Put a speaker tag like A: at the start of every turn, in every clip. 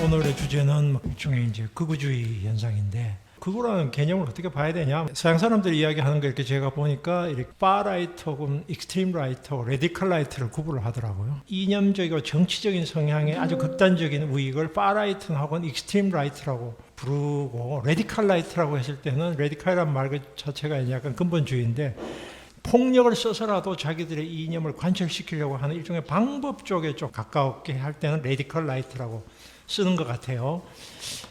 A: 오늘의 주제는 일종의 이제 극우주의 현상인데, 극우라는 개념을 어떻게 봐야 되냐? 서양 사람들이 이야기하는 거 이렇게 제가 보니까 이렇게 파라이트 혹은 익스트림 라이트하고 레디컬 라이트를 구분을 하더라고요. 이념적이고 정치적인 성향의 아주 극단적인 우익을 파라이트 혹은 익스트림 라이트라고 부르고, 레디컬 라이트라고 했을 때는 레디컬이라는 말 자체가 약간 근본주의인데, 폭력을 써서라도 자기들의 이념을 관철시키려고 하는 일종의 방법 쪽에 좀 가깝게 할 때는 레디컬 라이트라고 쓰는 것 같아요.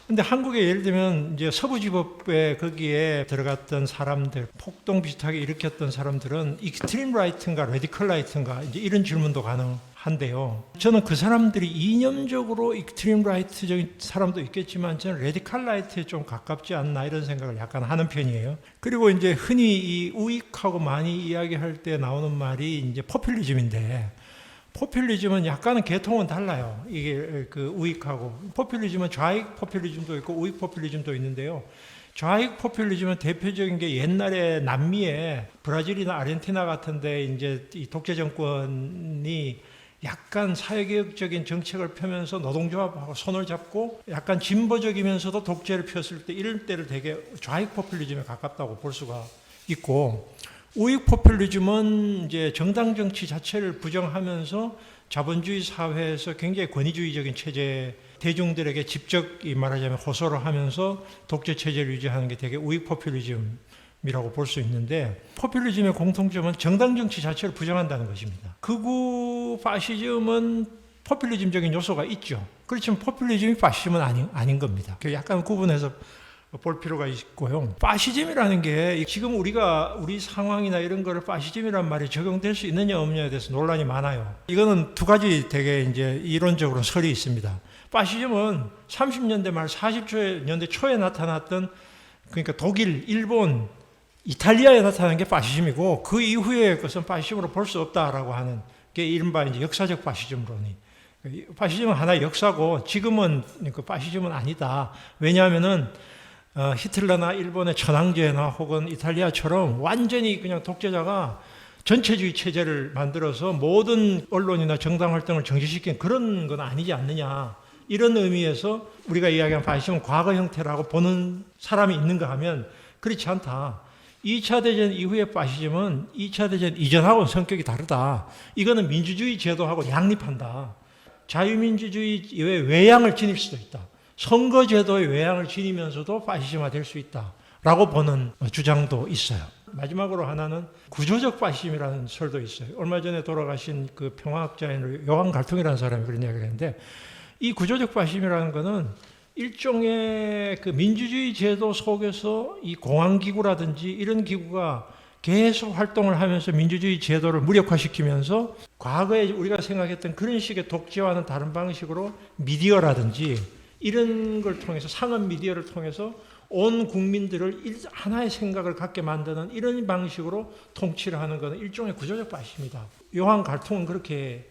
A: 근데 한국에 예를 들면 이제 서부지법에 거기에 들어갔던 사람들, 폭동 비슷하게 일으켰던 사람들은 익스트림 라이트인가 레디컬 라이트인가 이제 이런 질문도 가능한데요. 저는 그 사람들이 이념적으로 익스트림 라이트적인 사람도 있겠지만 저는 레디컬 라이트에 좀 가깝지 않나 이런 생각을 약간 하는 편이에요. 그리고 이제 흔히 이 우익하고 많이 이야기할 때 나오는 말이 이제 포퓰리즘인데, 포퓰리즘은 약간은 계통은 달라요. 이게 그 우익하고. 포퓰리즘은 좌익 포퓰리즘도 있고 우익 포퓰리즘도 있는데요. 좌익 포퓰리즘은 대표적인 게 옛날에 남미에 브라질이나 아르헨티나 같은데 이제 이 독재 정권이 약간 사회개혁적인 정책을 펴면서 노동조합하고 손을 잡고 약간 진보적이면서도 독재를 폈을 때 이럴 때를 되게 좌익 포퓰리즘에 가깝다고 볼 수가 있고, 우익 포퓰리즘은 이제 정당 정치 자체를 부정하면서 자본주의 사회에서 굉장히 권위주의적인 체제, 대중들에게 직접 말하자면 호소를 하면서 독재 체제를 유지하는 게 되게 우익 포퓰리즘이라고 볼 수 있는데, 포퓰리즘의 공통점은 정당 정치 자체를 부정한다는 것입니다. 극우 파시즘은 포퓰리즘적인 요소가 있죠. 그렇지만 포퓰리즘이 파시즘은 아닌 겁니다. 약간 구분해서 볼 필요가 있고요. 파시즘이라는 게 지금 우리 상황이나 이런 거를 파시즘이라는 말이 적용될 수 있느냐 없느냐에 대해서 논란이 많아요. 이거는 두 가지 되게 이제 이론적으로 설이 있습니다. 파시즘은 30년대 말 40년대 초에 나타났던, 그러니까 독일, 일본, 이탈리아에 나타난 게 파시즘이고, 그 이후의 것은 파시즘으로 볼 수 없다라고 하는 게 이른바 이제 역사적 파시즘론이. 파시즘은 하나의 역사고 지금은 그 파시즘은 아니다. 왜냐하면은 히틀러나 일본의 천황제나 혹은 이탈리아처럼 완전히 그냥 독재자가 전체주의 체제를 만들어서 모든 언론이나 정당 활동을 정지시킨 그런 건 아니지 않느냐. 이런 의미에서 우리가 이야기하는 파시즘은 과거 형태라고 보는 사람이 있는가 하면 그렇지 않다. 2차 대전 이후의 파시즘은 2차 대전 이전하고는 성격이 다르다. 이거는 민주주의 제도하고 양립한다. 자유민주주의의 외양을 지닐 수도 있다. 선거제도의 외양을 지니면서도 파시즘화 될 수 있다라고 보는 주장도 있어요. 마지막으로 하나는 구조적 파시즘이라는 설도 있어요. 얼마 전에 돌아가신 그 평화학자인 요한 갈퉁이라는 사람이 그런 이야기를 했는데, 이 구조적 파시즘이라는 것은 일종의 그 민주주의 제도 속에서 이 공안기구라든지 이런 기구가 계속 활동을 하면서 민주주의 제도를 무력화시키면서 과거에 우리가 생각했던 그런 식의 독재와는 다른 방식으로 미디어라든지 이런 걸 통해서, 상업 미디어를 통해서 온 국민들을 하나의 생각을 갖게 만드는 이런 방식으로 통치를 하는 것은 일종의 구조적 파시즘이다. 요한 갈퉁은 그렇게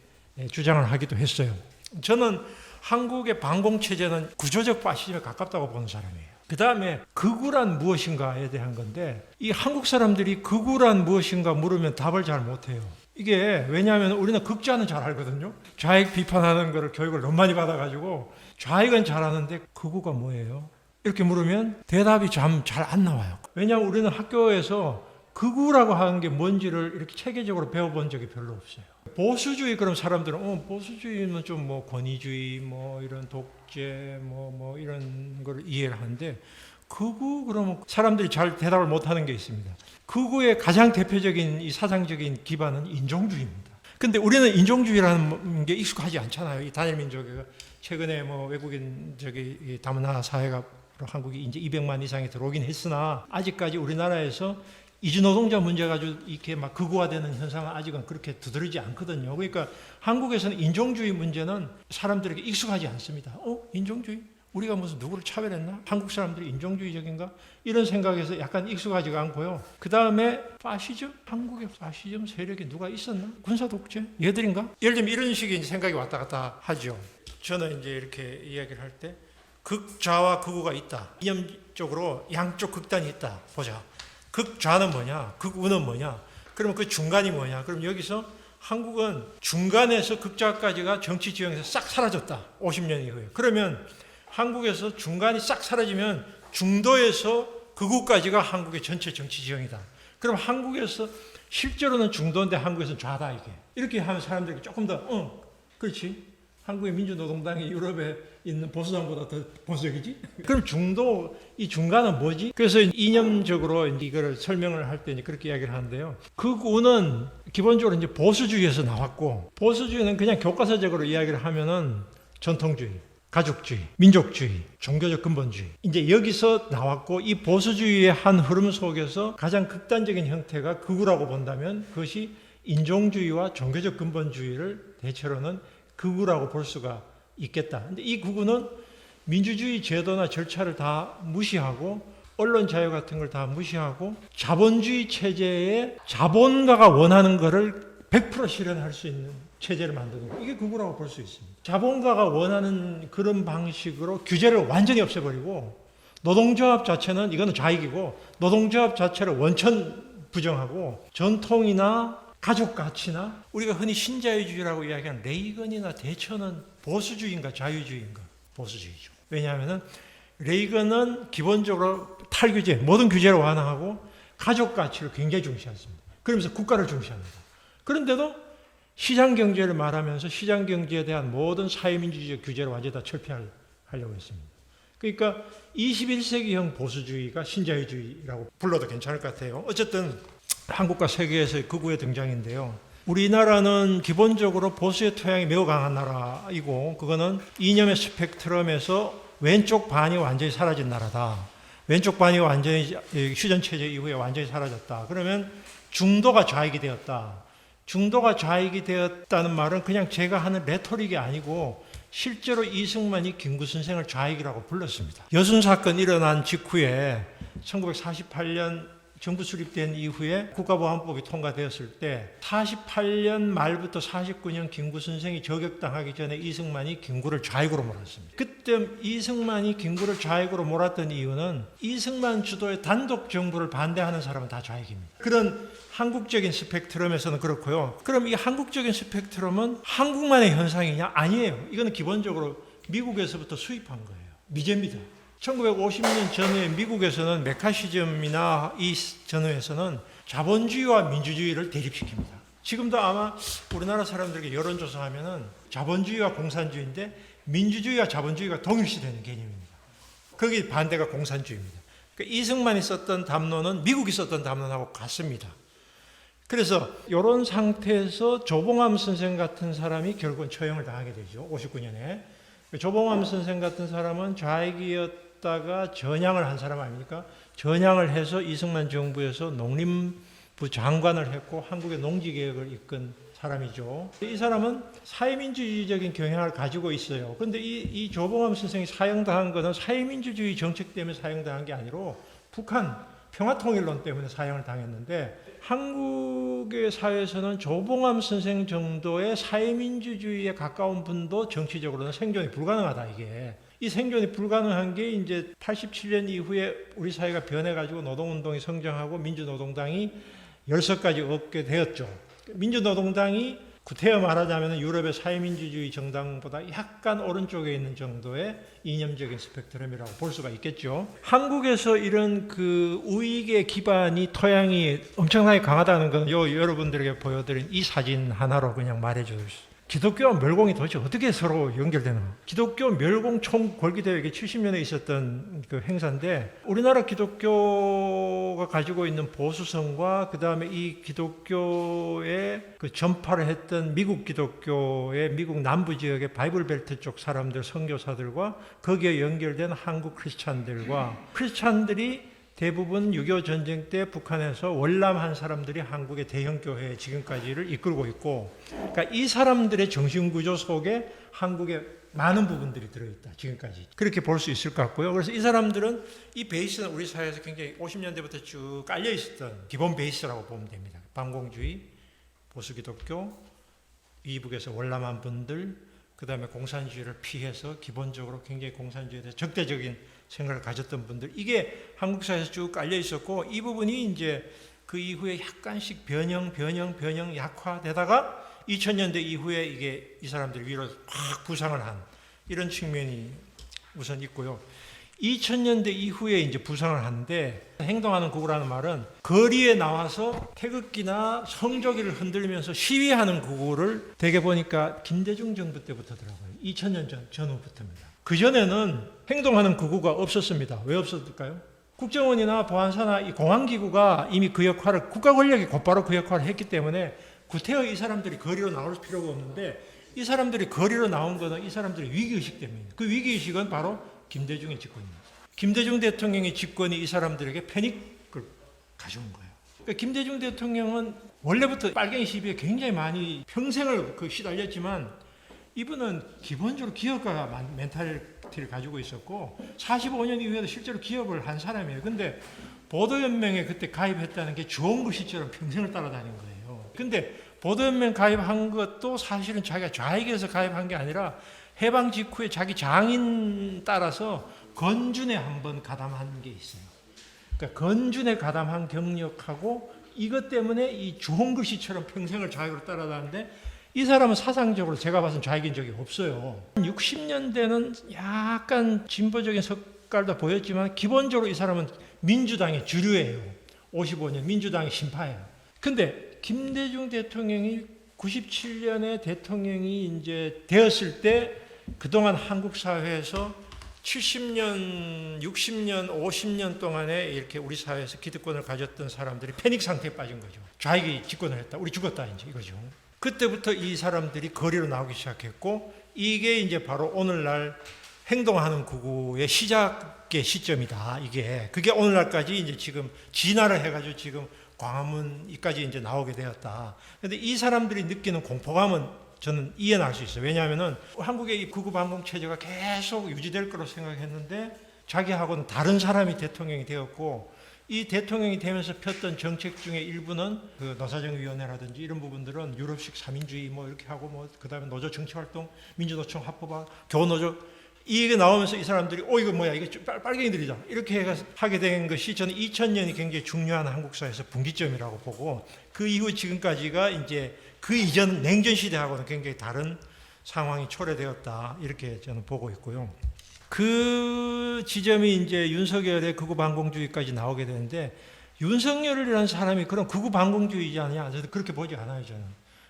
A: 주장을 하기도 했어요. 저는 한국의 반공체제는 구조적 파시즘에 가깝다고 보는 사람이에요. 그 다음에 극우란 무엇인가에 대한 건데, 이 한국 사람들이 극우란 무엇인가 물으면 답을 잘 못해요. 이게 왜냐하면 우리는 극좌는 잘 알거든요. 좌익 비판하는 거를 교육을 너무 많이 받아가지고 좌익은 잘 아는데 극우가 뭐예요? 이렇게 물으면 대답이 잘 안 나와요. 왜냐하면 우리는 학교에서 극우라고 하는 게 뭔지를 이렇게 체계적으로 배워본 적이 별로 없어요. 보수주의 그런 사람들은 보수주의는 좀 뭐 권위주의 뭐 이런 독재 뭐 이런 걸 이해를 하는데, 극우 그러면 사람들이 잘 대답을 못하는 게 있습니다. 극우의 가장 대표적인 이 사상적인 기반은 인종주의입니다. 근데 우리는 인종주의라는 게 익숙하지 않잖아요. 이 단일민족이 최근에 뭐 외국인 다문화 사회가 한국이 이제 200만 이상이 들어오긴 했으나, 아직까지 우리나라에서 이주노동자 문제 가지고 이렇게 막 극우화되는 현상은 아직은 그렇게 두드러지지 않거든요. 그러니까 한국에서는 인종주의 문제는 사람들에게 익숙하지 않습니다. 인종주의? 우리가 무슨 누구를 차별했나? 한국 사람들이 인종주의적인가? 이런 생각에서 약간 익숙하지가 않고요. 그 다음에 파시즘? 한국에 파시즘 세력이 누가 있었나? 군사독재? 얘들인가? 예를 들면 이런 식의 생각이 왔다 갔다 하죠. 저는 이제 이렇게 이야기를 할 때 극좌와 극우가 있다. 이념적으로 양쪽 극단이 있다. 보자. 극좌는 뭐냐? 극우는 뭐냐? 그러면 그 중간이 뭐냐? 그럼 여기서 한국은 중간에서 극좌까지가 정치 지형에서 싹 사라졌다. 50년 이후에. 그러면 한국에서 중간이 싹 사라지면 중도에서 극우까지가 한국의 전체 정치 지형이다. 그럼 한국에서 실제로는 중도인데 한국에서는 좌다 이게. 이렇게 하면 사람들이 조금 더 그렇지. 한국의 민주노동당이 유럽에 있는 보수당보다 더 보수적이지? 그럼 중도, 이 중간은 뭐지? 그래서 이념적으로 이거를 설명을 할 때 그렇게 이야기를 하는데요. 극우는 기본적으로 이제 보수주의에서 나왔고, 보수주의는 그냥 교과서적으로 이야기를 하면은 전통주의, 가족주의, 민족주의, 종교적 근본주의. 이제 여기서 나왔고, 이 보수주의의 한 흐름 속에서 가장 극단적인 형태가 극우라고 본다면 그것이 인종주의와 종교적 근본주의를 대체로는 극우라고 볼 수가 있겠다. 근데 이 극우는 민주주의 제도나 절차를 다 무시하고 언론 자유 같은 걸 다 무시하고 자본주의 체제에 자본가가 원하는 것을 100% 실현할 수 있는 체제를 만드는 거. 이게 극우라고 볼 수 있습니다. 자본가가 원하는 그런 방식으로 규제를 완전히 없애버리고 노동조합 자체는 이거는 좌익이고 노동조합 자체를 원천 부정하고 전통이나 가족 가치나 우리가 흔히 신자유주의라고 이야기하는 레이건이나 대처는 보수주의인가 자유주의인가? 보수주의죠. 왜냐하면 레이건은 기본적으로 탈규제, 모든 규제를 완화하고 가족 가치를 굉장히 중시했습니다. 그러면서 국가를 중시합니다. 그런데도 시장경제를 말하면서 시장경제에 대한 모든 사회민주주의 규제를 완전히 다 철폐하려고 했습니다. 그러니까 21세기형 보수주의가 신자유주의라고 불러도 괜찮을 것 같아요. 어쨌든 한국과 세계에서의 극우의 등장인데요. 우리나라는 기본적으로 보수의 토양이 매우 강한 나라이고 그거는 이념의 스펙트럼에서 왼쪽 반이 완전히 사라진 나라다. 왼쪽 반이 완전히 휴전체제 이후에 완전히 사라졌다. 그러면 중도가 좌익이 되었다. 중도가 좌익이 되었다는 말은 그냥 제가 하는 레토릭이 아니고 실제로 이승만이 김구선생을 좌익이라고 불렀습니다. 여순사건 일어난 직후에 1948년 정부 수립된 이후에 국가보안법이 통과되었을 때 48년 말부터 49년 김구 선생이 저격당하기 전에 이승만이 김구를 좌익으로 몰았습니다. 그때 이승만이 김구를 좌익으로 몰았던 이유는 이승만 주도의 단독 정부를 반대하는 사람은 다 좌익입니다. 그런 한국적인 스펙트럼에서는 그렇고요. 그럼 이 한국적인 스펙트럼은 한국만의 현상이냐? 아니에요. 이거는 기본적으로 미국에서부터 수입한 거예요. 미제입니다. 1950년 전후에 미국에서는 메카시즘이나 이 전후에서는 자본주의와 민주주의를 대립시킵니다. 지금도 아마 우리나라 사람들에게 여론조사하면은 자본주의와 공산주의인데 민주주의와 자본주의가 동일시되는 개념입니다. 거기 반대가 공산주의입니다. 그러니까 이승만이 썼던 담론은 미국이 썼던 담론하고 같습니다. 그래서 이런 상태에서 조봉암 선생 같은 사람이 결국은 처형을 당하게 되죠. 59년에. 조봉암 선생 같은 사람은 좌익이었다가 전향을 한 사람 아닙니까? 전향을 해서 이승만 정부에서 농림부 장관을 했고 한국의 농지개혁을 이끈 사람이죠. 이 사람은 사회민주주의적인 경향을 가지고 있어요. 그런데 이 조봉암 선생이 사형당한 것은 사회민주주의 정책 때문에 사형당한 게 아니라 북한 평화통일론 때문에 사형을 당했는데 한국의 사회에서는 조봉암 선생 정도의 사회민주주의에 가까운 분도 정치적으로는 생존이 불가능하다 이게. 이 생존이 불가능한 게 이제 87년 이후에 우리 사회가 변해가지고 노동운동이 성장하고 민주노동당이 열석까지 얻게 되었죠. 민주노동당이 구태여 말하자면 유럽의 사회민주주의 정당보다 약간 오른쪽에 있는 정도의 이념적인 스펙트럼이라고 볼 수가 있겠죠. 한국에서 이런 그 우익의 기반이 토양이 엄청나게 강하다는 건 여러분들에게 보여드린 이 사진 하나로 그냥 말해 주십시오. 기독교와 멸공이 도대체 어떻게 서로 연결되나? 기독교 멸공 총궐기대회 이게 70년에 있었던 그 행사인데 우리나라 기독교가 가지고 있는 보수성과 그 다음에 이 기독교의 그 전파를 했던 미국 기독교의 미국 남부 지역의 바이블 벨트 쪽 사람들 선교사들과 거기에 연결된 한국 크리스찬들이 대부분 6.25 전쟁 때 북한에서 월남한 사람들이 한국의 대형 교회 지금까지를 이끌고 있고, 그러니까 이 사람들의 정신구조 속에 한국의 많은 부분들이 들어있다. 지금까지 그렇게 볼 수 있을 것 같고요. 그래서 이 사람들은 이 베이스는 우리 사회에서 굉장히 50년대부터 쭉 깔려 있었던 기본 베이스라고 보면 됩니다. 반공주의, 보수기독교, 이북에서 월남한 분들, 그 다음에 공산주의를 피해서 기본적으로 굉장히 공산주의에 대해서 적대적인 생각을 가졌던 분들, 이게 한국 사회에서 쭉 깔려 있었고, 이 부분이 이제 그 이후에 약간씩 변형 약화되다가 2000년대 이후에 이게 이 사람들 위로 확 부상을 한 이런 측면이 우선 있고요. 2000년대 이후에 이제 부상을 하는데 행동하는 구구라는 말은 거리에 나와서 태극기나 성조기를 흔들면서 시위하는 구구를 대개 보니까 김대중 정부 때부터더라고요. 2000년 전후부터입니다. 그전에는 행동하는 구구가 없었습니다. 왜 없었을까요? 국정원이나 보안사나 이 공안기구가 이미 그 역할을 국가 권력이 곧바로 그 역할을 했기 때문에 구태여 이 사람들이 거리로 나올 필요가 없는데 이 사람들이 거리로 나온 것은 이 사람들의 위기의식 때문입니다. 그 위기의식은 바로 김대중의 집권입니다. 김대중 대통령의 집권이 이 사람들에게 패닉을 가져온 거예요. 그러니까 김대중 대통령은 원래부터 빨갱이 시비에 굉장히 많이 평생을 시달렸지만 이분은 기본적으로 기업가 멘탈리티를 가지고 있었고 45년 이후에도 실제로 기업을 한 사람이에요. 근데 보도연맹에 그때 가입했다는 게 좋은 것이처럼 평생을 따라다닌 거예요. 근데 보도연맹 가입한 것도 사실은 자기가 좌익에서 가입한 게 아니라 해방 직후에 자기 장인 따라서 건준에 한번 가담한 게 있어요. 그러니까 건준에 가담한 경력하고 이것 때문에 이 주홍글씨처럼 평생을 좌익으로 따라다니는데 이 사람은 사상적으로 제가 봐서는 좌익인 적이 없어요. 60년대는 약간 진보적인 색깔도 보였지만 기본적으로 이 사람은 민주당의 주류예요. 55년 민주당의 신파예요. 근데 김대중 대통령이 97년에 대통령이 이제 되었을 때 그동안 한국 사회에서 70년, 60년, 50년 동안에 이렇게 우리 사회에서 기득권을 가졌던 사람들이 패닉 상태에 빠진 거죠. 좌익이 집권을 했다. 우리 죽었다 이제 이거죠. 그때부터 이 사람들이 거리로 나오기 시작했고 이게 이제 바로 오늘날 행동하는 구구의 시작의 시점이다. 그게 오늘날까지 이제 지금 진화를 해가지고 지금 광화문까지 이제 나오게 되었다. 그런데 이 사람들이 느끼는 공포감은 저는 이해할 수 있어요. 왜냐하면은 한국의 이 극우 반공 체제가 계속 유지될 거로 생각했는데 자기하고는 다른 사람이 대통령이 되었고 이 대통령이 되면서 폈던 정책 중에 일부는 그 노사정위원회라든지 이런 부분들은 유럽식 삼인주의 뭐 이렇게 하고 뭐 그다음에 노조 정치활동, 민주노총 합법화, 교노조 이게 나오면서 이 사람들이 이거 뭐야 이게 빨갱이들이다 이렇게 하게 된 것이 저는 2000년이 굉장히 중요한 한국 사회에서 분기점이라고 보고 그 이후 지금까지가 이제 그 이전 냉전 시대하고는 굉장히 다른 상황이 초래되었다 이렇게 저는 보고 있고요. 그 지점이 이제 윤석열의 극우 반공주의까지 나오게 되는데 윤석열이라는 사람이 그런 극우 반공주의지 않냐? 저는 그렇게 보지 않아요. 저는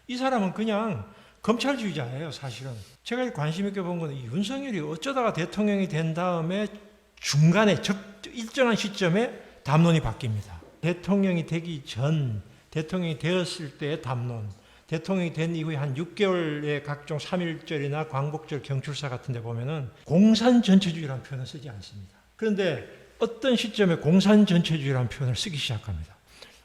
A: 이 사람은 그냥 검찰주의자예요. 사실은 제가 관심 있게 본 건 윤석열이 어쩌다가 대통령이 된 다음에 중간에 일정한 시점에 담론이 바뀝니다. 대통령이 되기 전 대통령이 되었을 때의 담론, 대통령이 된 이후에 한 6개월의 각종 3.1절이나 광복절 경출사 같은 데 보면은 공산전체주의라는 표현을 쓰지 않습니다. 그런데 어떤 시점에 공산전체주의라는 표현을 쓰기 시작합니다.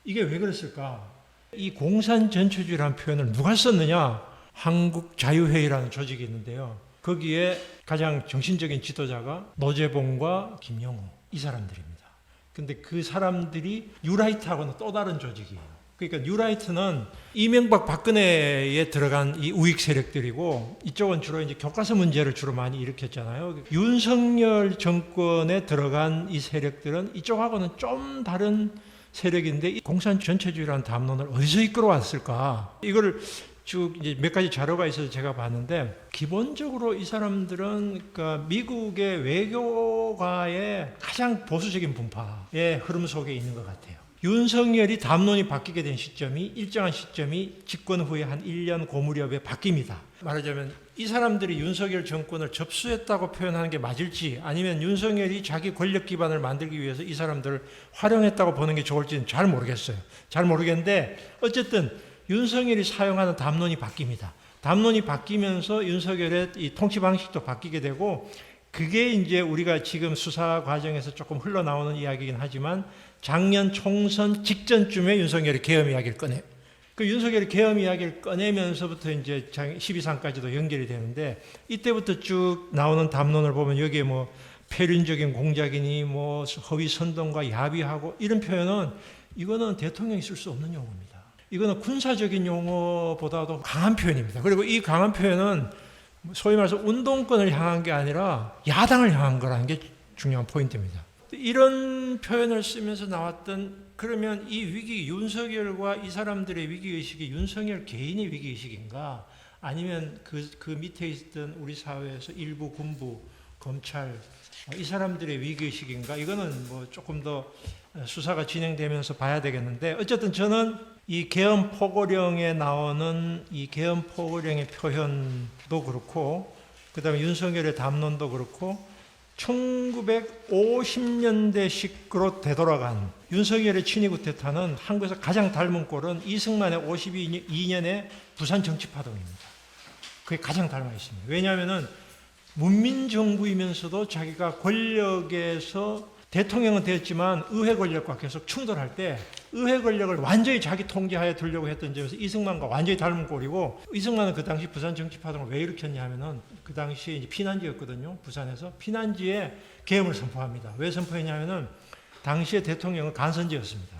A: 이게 왜 그랬을까? 이 공산전체주의라는 표현을 누가 썼느냐? 한국자유회의라는 조직이 있는데요. 거기에 가장 정신적인 지도자가 노재봉과 김영호 이 사람들입니다. 근데 그 사람들이 뉴라이트하고는 또 다른 조직이에요. 그러니까 뉴라이트는 이명박 박근혜에 들어간 이 우익 세력들이고 이쪽은 주로 이제 교과서 문제를 주로 많이 일으켰잖아요. 윤석열 정권에 들어간 이 세력들은 이쪽하고는 좀 다른 세력인데 이 공산전체주의라는 담론을 어디서 이끌어왔을까? 이걸 쭉 이제 몇 가지 자료가 있어서 제가 봤는데 기본적으로 이 사람들은 그러니까 미국의 외교가의 가장 보수적인 분파의 흐름 속에 있는 것 같아요. 윤석열이 담론이 바뀌게 된 시점이 일정한 시점이 집권 후에 한 1년 고무렵에 바뀝니다. 말하자면 이 사람들이 윤석열 정권을 접수했다고 표현하는 게 맞을지 아니면 윤석열이 자기 권력 기반을 만들기 위해서 이 사람들을 활용했다고 보는 게 좋을지는 잘 모르겠어요. 잘 모르겠는데 어쨌든 윤석열이 사용하는 담론이 바뀝니다. 담론이 바뀌면서 윤석열의 이 통치 방식도 바뀌게 되고 그게 이제 우리가 지금 수사 과정에서 조금 흘러나오는 이야기이긴 하지만 작년 총선 직전쯤에 윤석열이 계엄 이야기를 꺼내요. 그 윤석열이 계엄 이야기를 꺼내면서부터 이제 12상까지도 연결이 되는데 이때부터 쭉 나오는 담론을 보면 여기에 뭐 폐륜적인 공작이니 뭐 허위 선동과 야비하고 이런 표현은 이거는 대통령이 쓸 수 없는 용어입니다. 이거는 군사적인 용어보다도 강한 표현입니다. 그리고 이 강한 표현은 소위 말해서 운동권을 향한 게 아니라 야당을 향한 거라는 게 중요한 포인트입니다. 이런 표현을 쓰면서 나왔던 그러면 이 위기 윤석열과 이 사람들의 위기의식이 윤석열 개인의 위기의식인가 아니면 그 밑에 있던 우리 사회에서 일부 군부 검찰, 이 사람들의 위기의식인가? 이거는 뭐 조금 더 수사가 진행되면서 봐야 되겠는데, 어쨌든 저는 이 계엄 포고령에 나오는 이 계엄 포고령의 표현도 그렇고, 그 다음에 윤석열의 담론도 그렇고, 1950년대식으로 되돌아간 윤석열의 친위 쿠데타는 한국에서 가장 닮은 꼴은 이승만의 52년의 부산 정치파동입니다. 그게 가장 닮아 있습니다. 왜냐하면 문민정부이면서도 자기가 권력에서 대통령은 됐지만 의회 권력과 계속 충돌할 때 의회 권력을 완전히 자기 통제하에 두려고 했던 점에서 이승만과 완전히 닮은 꼴이고, 이승만은 그 당시 부산 정치파동을 왜 일으켰냐 하면은 그 당시에 이제 피난지였거든요. 부산에서 피난지에 계엄을 선포합니다. 왜 선포했냐면은 당시의 대통령은 간선제였습니다.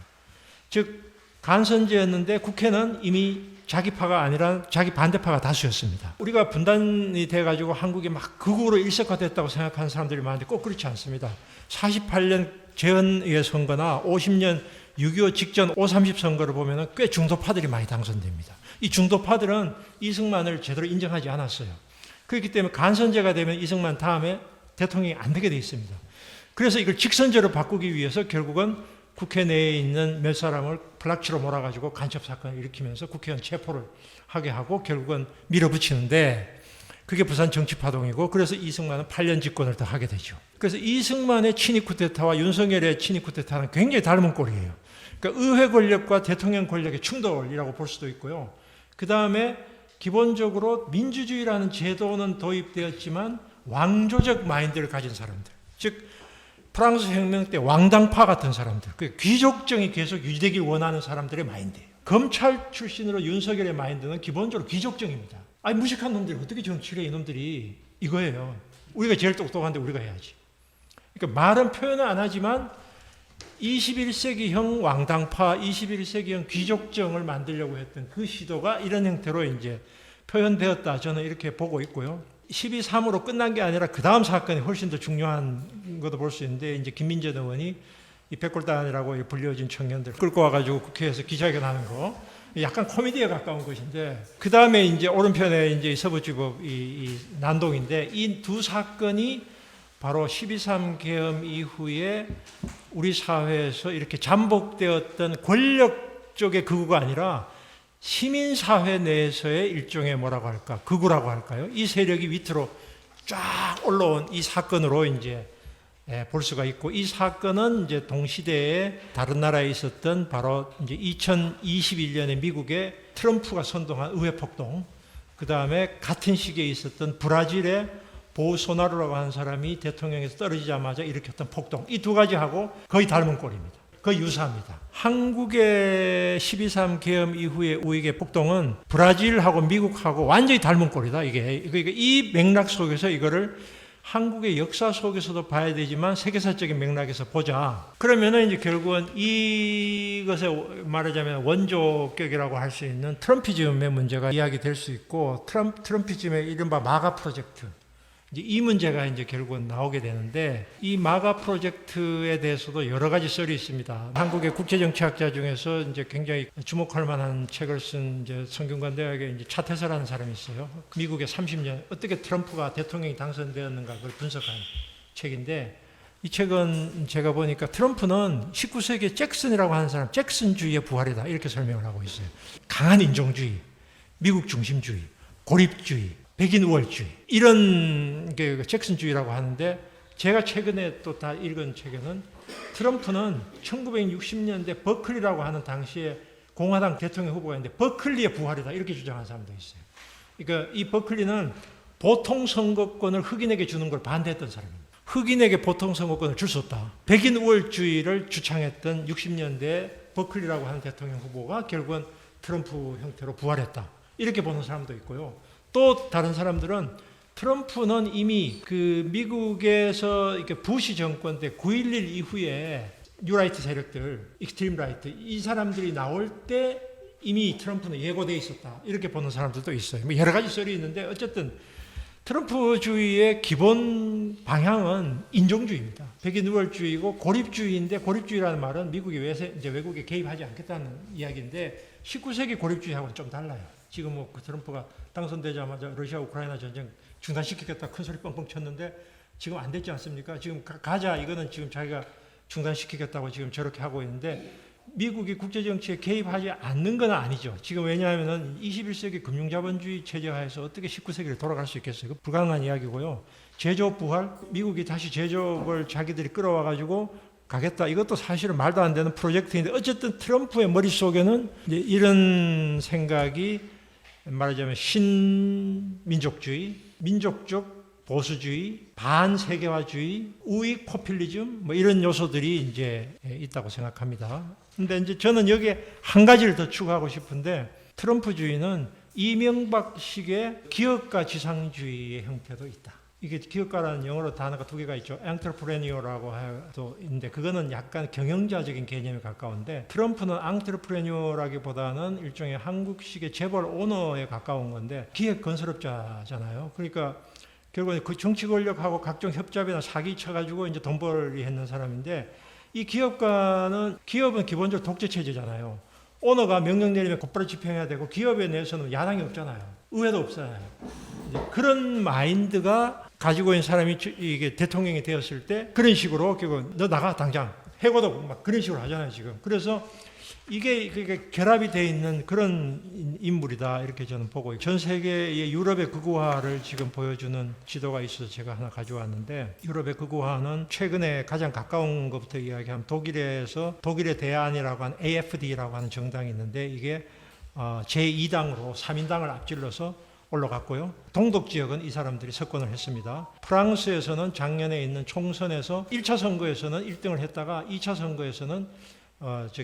A: 즉 간선제였는데 국회는 이미 자기 파가 아니라 자기 반대파가 다수였습니다. 우리가 분단이 돼가지고 한국이 막 극우로 일색화됐다고 생각하는 사람들이 많은데 꼭 그렇지 않습니다. 48년 재헌의 선거나 50년 6.25 직전 5.30 선거를 보면 꽤 중도파들이 많이 당선됩니다. 이 중도파들은 이승만을 제대로 인정하지 않았어요. 그렇기 때문에 간선제가 되면 이승만 다음에 대통령이 안 되게 돼 있습니다. 그래서 이걸 직선제로 바꾸기 위해서 결국은 국회 내에 있는 몇 사람을 플락치로 몰아가지고 간첩 사건을 일으키면서 국회의원 체포를 하게 하고 결국은 밀어붙이는데, 그게 부산 정치파동이고, 그래서 이승만은 8년 집권을 더 하게 되죠. 그래서 이승만의 친위 쿠데타와 윤석열의 친위 쿠데타는 굉장히 닮은 꼴이에요. 그러니까 의회 권력과 대통령 권력의 충돌이라고 볼 수도 있고요. 그 다음에 기본적으로 민주주의라는 제도는 도입되었지만 왕조적 마인드를 가진 사람들, 즉 프랑스 혁명 때 왕당파 같은 사람들, 그 귀족정이 계속 유지되길 원하는 사람들의 마인드예요. 검찰 출신으로 윤석열의 마인드는 기본적으로 귀족정입니다. 아니 무식한 놈들이 어떻게 정치를 해, 이놈들이, 이거예요. 우리가 제일 똑똑한데 우리가 해야지. 그러니까 말은 표현을 안 하지만 21세기형 왕당파, 21세기형 귀족정을 만들려고 했던 그 시도가 이런 형태로 이제 표현되었다, 저는 이렇게 보고 있고요. 12.3으로 끝난 게 아니라 그 다음 사건이 훨씬 더 중요한 것도 볼 수 있는데, 이제 김민재 의원이 이 백골단이라고 불려진 청년들 끌고 와가지고 국회에서 기자회견 하는 거, 약간 코미디에 가까운 것인데, 그 다음에 이제 오른편에 이제 서부지법 이 난동인데, 이 두 사건이 바로 12.3 계엄 이후에 우리 사회에서 이렇게 잠복되었던 권력 쪽의 극우가 아니라 시민사회 내에서의 일종의 뭐라고 할까, 극우라고 할까요? 이 세력이 밑으로 쫙 올라온 이 사건으로 이제 볼 수가 있고, 이 사건은 이제 동시대에 다른 나라에 있었던 바로 이제 2021년에 미국의 트럼프가 선동한 의회 폭동, 그 다음에 같은 시기에 있었던 브라질의 보소나루라고 하는 사람이 대통령에서 떨어지자마자 일으켰던 폭동, 이 두 가지하고 거의 닮은 꼴입니다. 거의 유사합니다. 한국의 12.3 계엄 이후의 우익의 폭동은 브라질하고 미국하고 완전히 닮은 꼴이다. 그러니까 이 맥락 속에서 이거를 한국의 역사 속에서도 봐야 되지만 세계사적인 맥락에서 보자. 그러면은 이제 결국은 이것에 말하자면 원조격이라고 할 수 있는 트럼피즘의 문제가 이야기될 수 있고, 트럼피즘의 이른바 마가 프로젝트, 이제 이 문제가 이제 결국은 나오게 되는데, 이 마가 프로젝트에 대해서도 여러 가지 썰이 있습니다. 한국의 국제정치학자 중에서 이제 굉장히 주목할 만한 책을 쓴 이제 성균관대학의 이제 차태서라는 사람이 있어요. 미국의 30년 어떻게 트럼프가 대통령이 당선되었는가 그걸 분석한 책인데, 이 책은 제가 보니까 트럼프는 19세기 잭슨이라고 하는 사람, 잭슨주의의 부활이다, 이렇게 설명을 하고 있어요. 강한 인종주의, 미국 중심주의, 고립주의, 백인 우월주의, 이런 게 잭슨주의라고 하는데, 제가 최근에 또 다 읽은 책에는 트럼프는 1960년대 버클리라고 하는 당시에 공화당 대통령 후보가 있는데 버클리의 부활이다, 이렇게 주장하는 사람도 있어요. 그러니까 이 버클리는 보통 선거권을 흑인에게 주는 걸 반대했던 사람입니다. 흑인에게 보통 선거권을 줄 수 없다. 백인 우월주의를 주창했던 60년대 버클리라고 하는 대통령 후보가 결국은 트럼프 형태로 부활했다, 이렇게 보는 사람도 있고요. 또 다른 사람들은 트럼프는 이미 그 미국에서 이렇게 부시 정권 때 9.11 이후에 뉴라이트 세력들, 익스트림 라이트, 이 사람들이 나올 때 이미 트럼프는 예고되어 있었다, 이렇게 보는 사람들도 있어요. 뭐 여러 가지 썰이 있는데, 어쨌든 트럼프주의의 기본 방향은 인종주의입니다. 백인 우월주의고 고립주의인데, 고립주의라는 말은 미국이 이제 외국에 개입하지 않겠다는 이야기인데, 19세기 고립주의하고는 좀 달라요. 지금 뭐 트럼프가 당선되자마자 러시아 우크라이나 전쟁 중단시키겠다 큰 소리 뻥뻥 쳤는데, 지금 안 됐지 않습니까? 지금 가자 이거는 지금 자기가 중단시키겠다고 지금 저렇게 하고 있는데 미국이 국제정치에 개입하지 않는 건 아니죠. 지금 왜냐하면 21세기 금융자본주의 체제하에서 어떻게 19세기를 돌아갈 수 있겠어요? 불가능한 이야기고요. 제조업 부활, 미국이 다시 제조업을 자기들이 끌어와가지고 가겠다. 이것도 사실은 말도 안 되는 프로젝트인데 어쨌든 트럼프의 머릿속에는 이제 이런 생각이 말하자면 신민족주의, 민족적 보수주의, 반세계화주의, 우익 포퓰리즘 뭐 이런 요소들이 이제 있다고 생각합니다. 근데 이제 저는 여기에 한 가지를 더 추가하고 싶은데 트럼프주의는 이명박식의 기업가 지상주의의 형태도 있다. 이게 기업가라는 영어로 단어가 두 개가 있죠. 엔터프레니어라고 해도 있는데 그거는 약간 경영자적인 개념에 가까운데 트럼프는 엔터프레니어라기보다는 일종의 한국식의 재벌 오너에 가까운 건데 기획 건설업자잖아요. 그러니까 결국은 그 정치 권력하고 각종 협잡이나 사기 쳐가지고 이제 돈벌이 했는 사람인데 이 기업은 기본적으로 독재 체제잖아요. 오너가 명령 내리면 곧바로 집행해야 되고 기업에 내에서는 야당이 없잖아요. 의회도 없잖아요. 그런 마인드가 가지고 있는 사람이 이게 대통령이 되었을 때 그런 식으로 결국 너 나가 당장 해고도 막 그런 식으로 하잖아요 지금. 그래서 이게 결합이 되어 있는 그런 인물이다 이렇게 저는 보고 전 세계의 유럽의 극우화를 지금 보여주는 지도가 있어서 제가 하나 가져왔는데 유럽의 극우화는 최근에 가장 가까운 것부터 이야기하면 독일의 대안이라고 하는 AFD라고 하는 정당이 있는데 이게 제2당으로 3인당을 앞질러서 올라갔고요. 동독 지역은 이 사람들이 석권을 했습니다. 프랑스에서는 작년에 있는 총선에서 1차 선거에서는 1등을 했다가 2차 선거에서는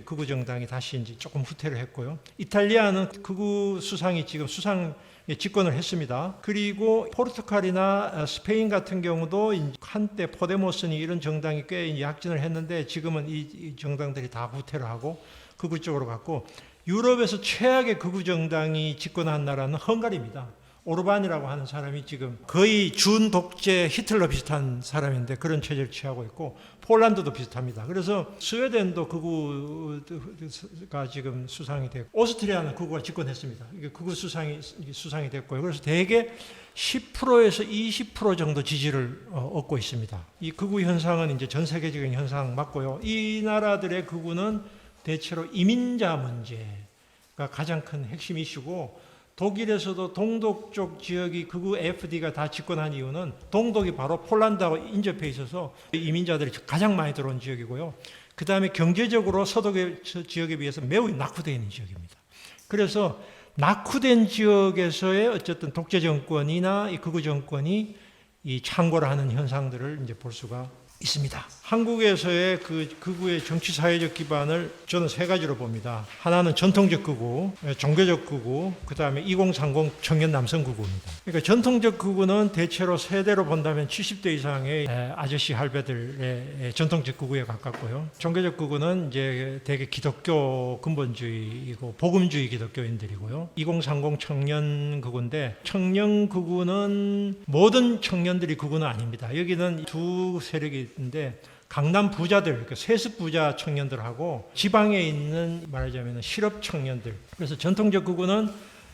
A: 극우 정당이 다시 이제 조금 후퇴를 했고요. 이탈리아는 극우 수상이 지금 수상에 집권을 했습니다. 그리고 포르투갈이나 스페인 같은 경우도 한때 포데모스니 이런 정당이 꽤 약진을 했는데 지금은 이 정당들이 다 후퇴를 하고 극우 쪽으로 갔고 유럽에서 최악의 극우 정당이 집권한 나라는 헝가리입니다. 오르반이라고 하는 사람이 지금 거의 준 독재 히틀러 비슷한 사람인데 그런 체제를 취하고 있고 폴란드도 비슷합니다. 그래서 스웨덴도 극우가 지금 수상이 됐고 오스트리아는 극우가 집권했습니다. 이게 극우 수상이 됐고요. 그래서 대개 10%에서 20% 정도 지지를 얻고 있습니다. 이 극우 현상은 이제 전 세계적인 현상 맞고요. 이 나라들의 극우는 대체로 이민자 문제가 가장 큰 핵심 이슈고 독일에서도 동독 쪽 지역이 극우 AfD가 다 집권한 이유는 동독이 바로 폴란드하고 인접해 있어서 이민자들이 가장 많이 들어온 지역이고요. 그 다음에 경제적으로 서독의 지역에 비해서 매우 낙후되어 있는 지역입니다. 그래서 낙후된 지역에서의 어쨌든 독재 정권이나 이 극우 정권이 이 창궐을 하는 현상들을 이제 볼 수가 있습니다. 한국에서의 그 극우의 정치 사회적 기반을 저는 세 가지로 봅니다. 하나는 전통적 극우, 종교적 극우, 그 다음에 2030 청년 남성 극우입니다. 그러니까 전통적 극우는 대체로 세대로 본다면 70대 이상의 아저씨 할배들의 전통적 극우에 가깝고요. 종교적 극우는 이제 대개 기독교 근본주의이고 복음주의 기독교인들이고요. 2030 청년 극우인데 청년 극우는 모든 청년들이 극우는 아닙니다. 여기는 두 세력이 있는데 강남 부자들, 그러니까 세습 부자 청년들하고 지방에 있는 말하자면 실업 청년들. 그래서 전통적 극우는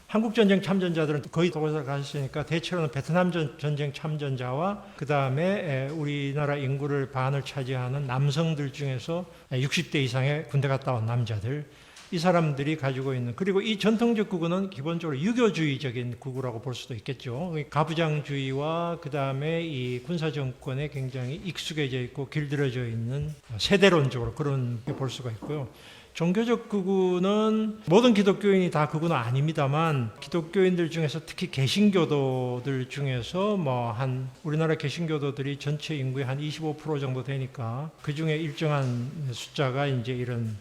A: 한국전쟁 참전자들은 거의 도고서 가셨으니까 대체로는 베트남 전쟁 참전자와 그 다음에 우리나라 인구를 반을 차지하는 남성들 중에서 60대 이상의 군대 갔다 온 남자들. 이 사람들이 가지고 있는 그리고 이 전통적 극우는 기본적으로 유교주의적인 극우라고 볼 수도 있겠죠. 가부장주의와 그 다음에 이 군사정권에 굉장히 익숙해져 있고 길들여져 있는 세대론적으로 그런 게 볼 수가 있고요. 종교적 극우는 모든 기독교인이 다 극우는 아닙니다만 기독교인들 중에서 특히 개신교도들 중에서 우리나라 개신교도들이 전체 인구의 한 25% 정도 되니까 그 중에 일정한 숫자가 이제 이런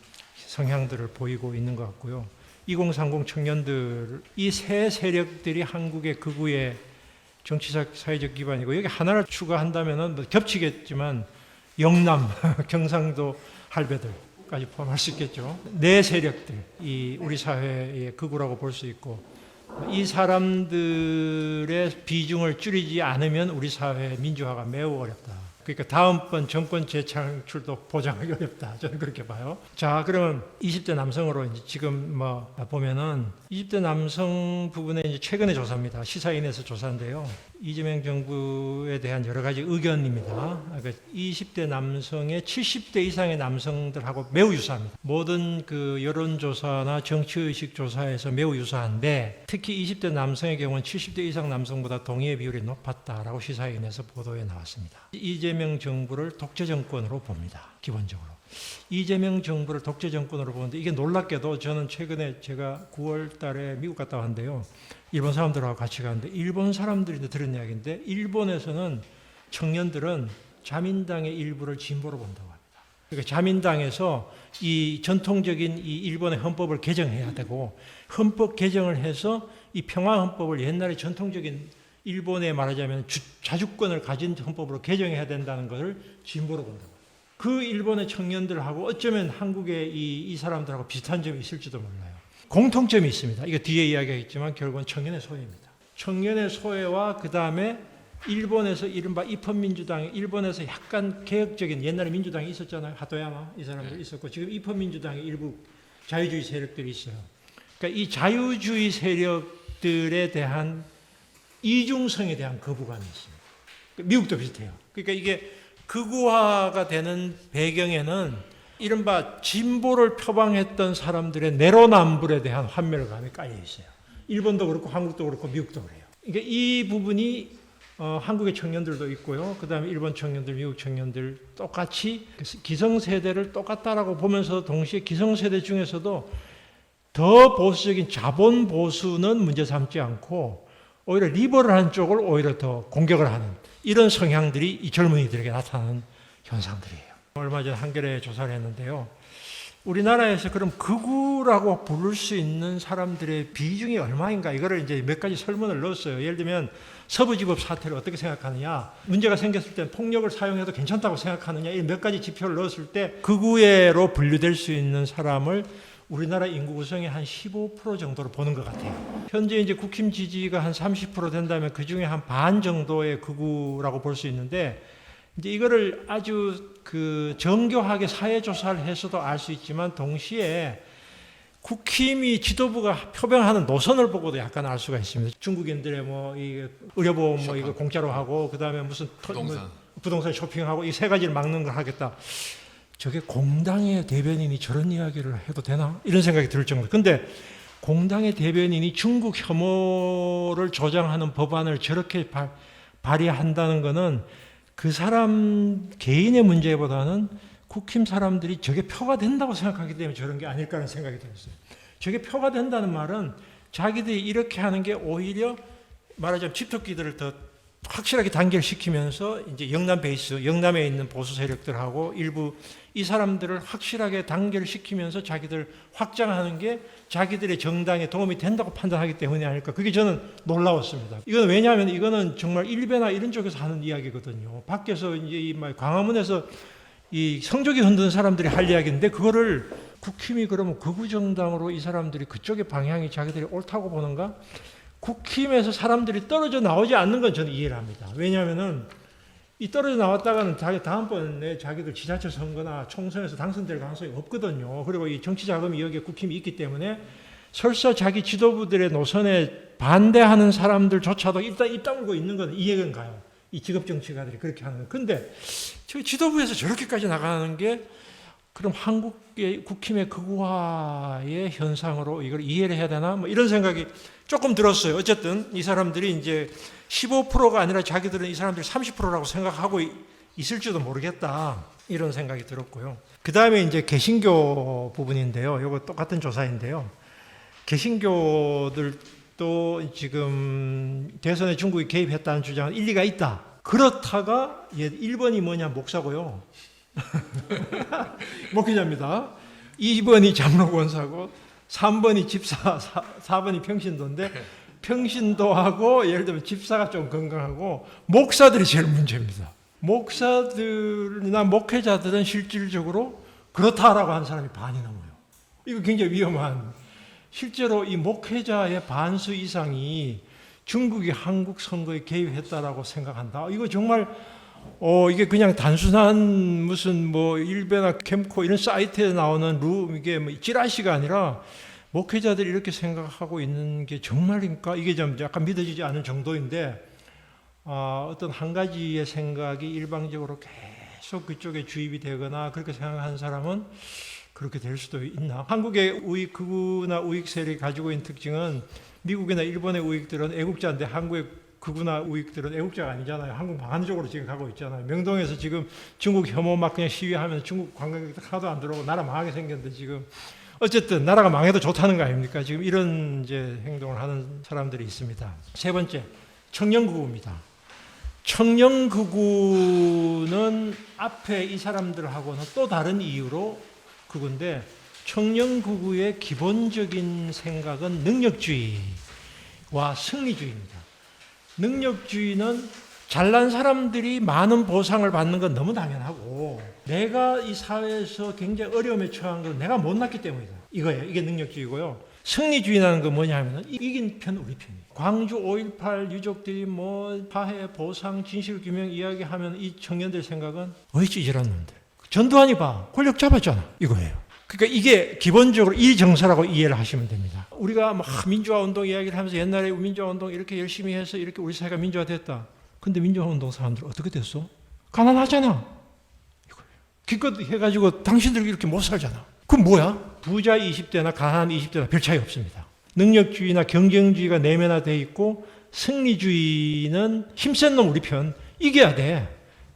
A: 성향들을 보이고 있는 것 같고요. 2030 청년들, 이 세 세력들이 한국의 극우의 정치적 사회적 기반이고 여기 하나를 추가한다면 겹치겠지만 영남, 경상도 할배들까지 포함할 수 있겠죠. 네 세력들, 이 우리 사회의 극우라고 볼 수 있고 이 사람들의 비중을 줄이지 않으면 우리 사회 민주화가 매우 어렵다. 그러니까 다음번 정권 재창출도 보장하기 어렵다. 저는 그렇게 봐요. 자, 그러면 20대 남성으로 이제 지금 보면은 20대 남성 부분에 이제 최근의 조사입니다. 시사인에서 조사인데요. 이재명 정부에 대한 여러 가지 의견입니다. 그러니까 20대 남성의 70대 이상의 남성들하고 매우 유사합니다. 모든 그 여론조사나 정치의식 조사에서 매우 유사한데 특히 20대 남성의 경우는 70대 이상 남성보다 동의의 비율이 높았다라고 시사인에서 보도에 나왔습니다. 이재명 정부를 독재 정권으로 봅니다. 기본적으로. 이재명 정부를 독재 정권으로 보는데 이게 놀랍게도 저는 최근에 제가 9월 달에 미국 갔다 왔는데요. 일본 사람들하고 같이 가는데 일본 사람들이 들은 이야기인데 일본에서는 청년들은 자민당의 일부를 진보로 본다고 합니다. 그러니까 자민당에서 이 전통적인 이 일본의 헌법을 개정해야 되고 헌법 개정을 해서 이 평화헌법을 옛날에 전통적인 일본에 말하자면 자주권을 가진 헌법으로 개정해야 된다는 것을 진보로 본다고 합니다. 그 일본의 청년들하고 어쩌면 한국의 이 사람들하고 비슷한 점이 있을지도 몰라요. 공통점이 있습니다. 이거 뒤에 이야기하겠지만 결국은 청년의 소외입니다. 청년의 소외와 그 다음에 일본에서 이른바 입헌민주당이 일본에서 약간 개혁적인 옛날에 민주당이 있었잖아요. 하토야마 이 사람들 있었고 지금 입헌민주당의 일부 자유주의 세력들이 있어요. 그러니까 이 자유주의 세력들에 대한 이중성에 대한 거부감이 있습니다. 미국도 비슷해요. 그러니까 이게 극우화가 되는 배경에는 이른바 진보를 표방했던 사람들의 내로남불에 대한 환멸감이 깔려 있어요. 일본도 그렇고 한국도 그렇고 미국도 그래요. 그러니까 이 부분이 한국의 청년들도 있고요. 그 다음에 일본 청년들, 미국 청년들 똑같이 기성세대를 똑같다라고 보면서 동시에 기성세대 중에서도 더 보수적인 자본 보수는 문제 삼지 않고 오히려 리버럴한 쪽을 오히려 더 공격을 하는 이런 성향들이 이 젊은이들에게 나타나는 현상들이에요. 얼마 전에 한겨레 조사를 했는데요. 우리나라에서 그럼 극우라고 부를 수 있는 사람들의 비중이 얼마인가 이거를 이제 몇 가지 설문을 넣었어요. 예를 들면 서부지법 사태를 어떻게 생각하느냐, 문제가 생겼을 때 폭력을 사용해도 괜찮다고 생각하느냐, 이 몇 가지 지표를 넣었을 때 극우로 분류될 수 있는 사람을 우리나라 인구 구성의 한 15% 정도로 보는 것 같아요. 현재 이제 국힘 지지가 한 30% 된다면 그 중에 한 반 정도의 극우라고 볼 수 있는데 이제 이거를 아주 그 정교하게 사회조사를 해서도 알 수 있지만 동시에 국힘이 지도부가 표명하는 노선을 보고도 약간 알 수가 있습니다. 중국인들의 뭐 이 의료보험 뭐 이거 공짜로 하고 그 다음에 무슨 부동산 쇼핑하고 이 세 가지를 막는 걸 하겠다. 저게 공당의 대변인이 저런 이야기를 해도 되나? 이런 생각이 들 정도. 근데 공당의 대변인이 중국 혐오를 조장하는 법안을 저렇게 발의한다는 것은 그 사람 개인의 문제보다는 국힘 사람들이 저게 표가 된다고 생각하기 때문에 저런 게 아닐까라는 생각이 들었어요. 저게 표가 된다는 말은 자기들이 이렇게 하는 게 오히려 말하자면 집토끼들을 더 확실하게 단결시키면서 이제 영남 베이스, 영남에 있는 보수 세력들하고 일부 이 사람들을 확실하게 단결시키면서 자기들 확장하는 게 자기들의 정당에 도움이 된다고 판단하기 때문이 아닐까. 그게 저는 놀라웠습니다. 이건 왜냐하면 이거는 정말 일베나 이런 쪽에서 하는 이야기거든요. 밖에서 이제 이 광화문에서 이 성조기 흔드는 사람들이 할 이야기인데 그거를 국힘이 그러면 극우 정당으로 이 사람들이 그쪽의 방향이 자기들이 옳다고 보는가? 국힘에서 사람들이 떨어져 나오지 않는 건 저는 이해를 합니다. 왜냐하면은 이 떨어져 나왔다가는 다음번에 자기들 지자체 선거나 총선에서 당선될 가능성이 없거든요. 그리고 이 정치 자금이 여기에 국힘이 있기 때문에 설사 자기 지도부들의 노선에 반대하는 사람들조차도 일단 입 다물고 있는 건 이해가 가요. 이 직업 정치가들이 그렇게 하는 거. 근데 저 지도부에서 저렇게까지 나가는 게 그럼 한국의 국힘의 극우화의 현상으로 이걸 이해를 해야 되나? 뭐 이런 생각이 조금 들었어요. 어쨌든 이 사람들이 이제 15%가 아니라 자기들은 이 사람들이 30%라고 생각하고 있을지도 모르겠다. 이런 생각이 들었고요. 그 다음에 이제 개신교 부분인데요. 이거 똑같은 조사인데요. 개신교들도 지금 대선에 중국이 개입했다는 주장은 일리가 있다. 그렇다가 1번이 뭐냐? 목사고요. 목회자입니다. 2번이 장로 권사고 3번이 집사, 4번이 평신도인데 평신도하고 예를 들면 집사가 좀 건강하고 목사들이 제일 문제입니다. 목사들이나 목회자들은 실질적으로 그렇다라고 하는 사람이 반이 넘어요. 이거 굉장히 위험한, 실제로 이 목회자의 반수 이상이 중국이 한국 선거에 개입했다라고 생각한다. 이거 정말 이게 그냥 단순한 무슨 뭐 일베나 캠코 이런 사이트에 나오는 이게 뭐 찌라시가 아니라 목회자들이 이렇게 생각하고 있는 게 정말입니까? 이게 좀 약간 믿어지지 않을 정도인데 어떤 한 가지의 생각이 일방적으로 계속 그쪽에 주입이 되거나 그렇게 생각하는 사람은 그렇게 될 수도 있나? 한국의 우익 극우나 우익 세력이 가지고 있는 특징은 미국이나 일본의 우익들은 애국자인데 한국의 극우나 우익들은 애국자가 아니잖아요. 한국 반대쪽으로 지금 가고 있잖아요. 명동에서 지금 중국 혐오 막 그냥 시위하면서 중국 관광객들 하나도 안 들어오고 나라 망하게 생겼는데 지금 어쨌든 나라가 망해도 좋다는 거 아닙니까? 지금 이런 이제 행동을 하는 사람들이 있습니다. 세 번째, 청년극우입니다. 청년극우는 앞에 이 사람들하고는 또 다른 이유로 극우인데 청년극우의 기본적인 생각은 능력주의와 승리주의입니다. 능력주의는 잘난 사람들이 많은 보상을 받는 건 너무 당연하고 내가 이 사회에서 굉장히 어려움에 처한 건 내가 못났기 때문이다. 이거예요. 이게 능력주의고요. 승리주의라는 건 뭐냐면 이긴 편 우리 편이에요. 광주 5.18 유족들이 뭐 화해, 보상, 진실규명 이야기하면 이 청년들 생각은 어이 찌질한 놈들. 전두환이 봐. 권력 잡았잖아. 이거예요. 그러니까 이게 기본적으로 이 정서라고 이해를 하시면 됩니다. 우리가 막 민주화운동 이야기를 하면서 옛날에 민주화운동 이렇게 열심히 해서 이렇게 우리 사회가 민주화됐다. 근데 민주화운동 사람들 어떻게 됐어? 가난하잖아. 이거예요. 기껏 해가지고 당신들 이렇게 못 살잖아. 그럼 뭐야? 부자 20대나 가난한 20대나 별 차이 없습니다. 능력주의나 경쟁주의가 내면화되어 있고 승리주의는 힘센 놈 우리 편 이겨야 돼.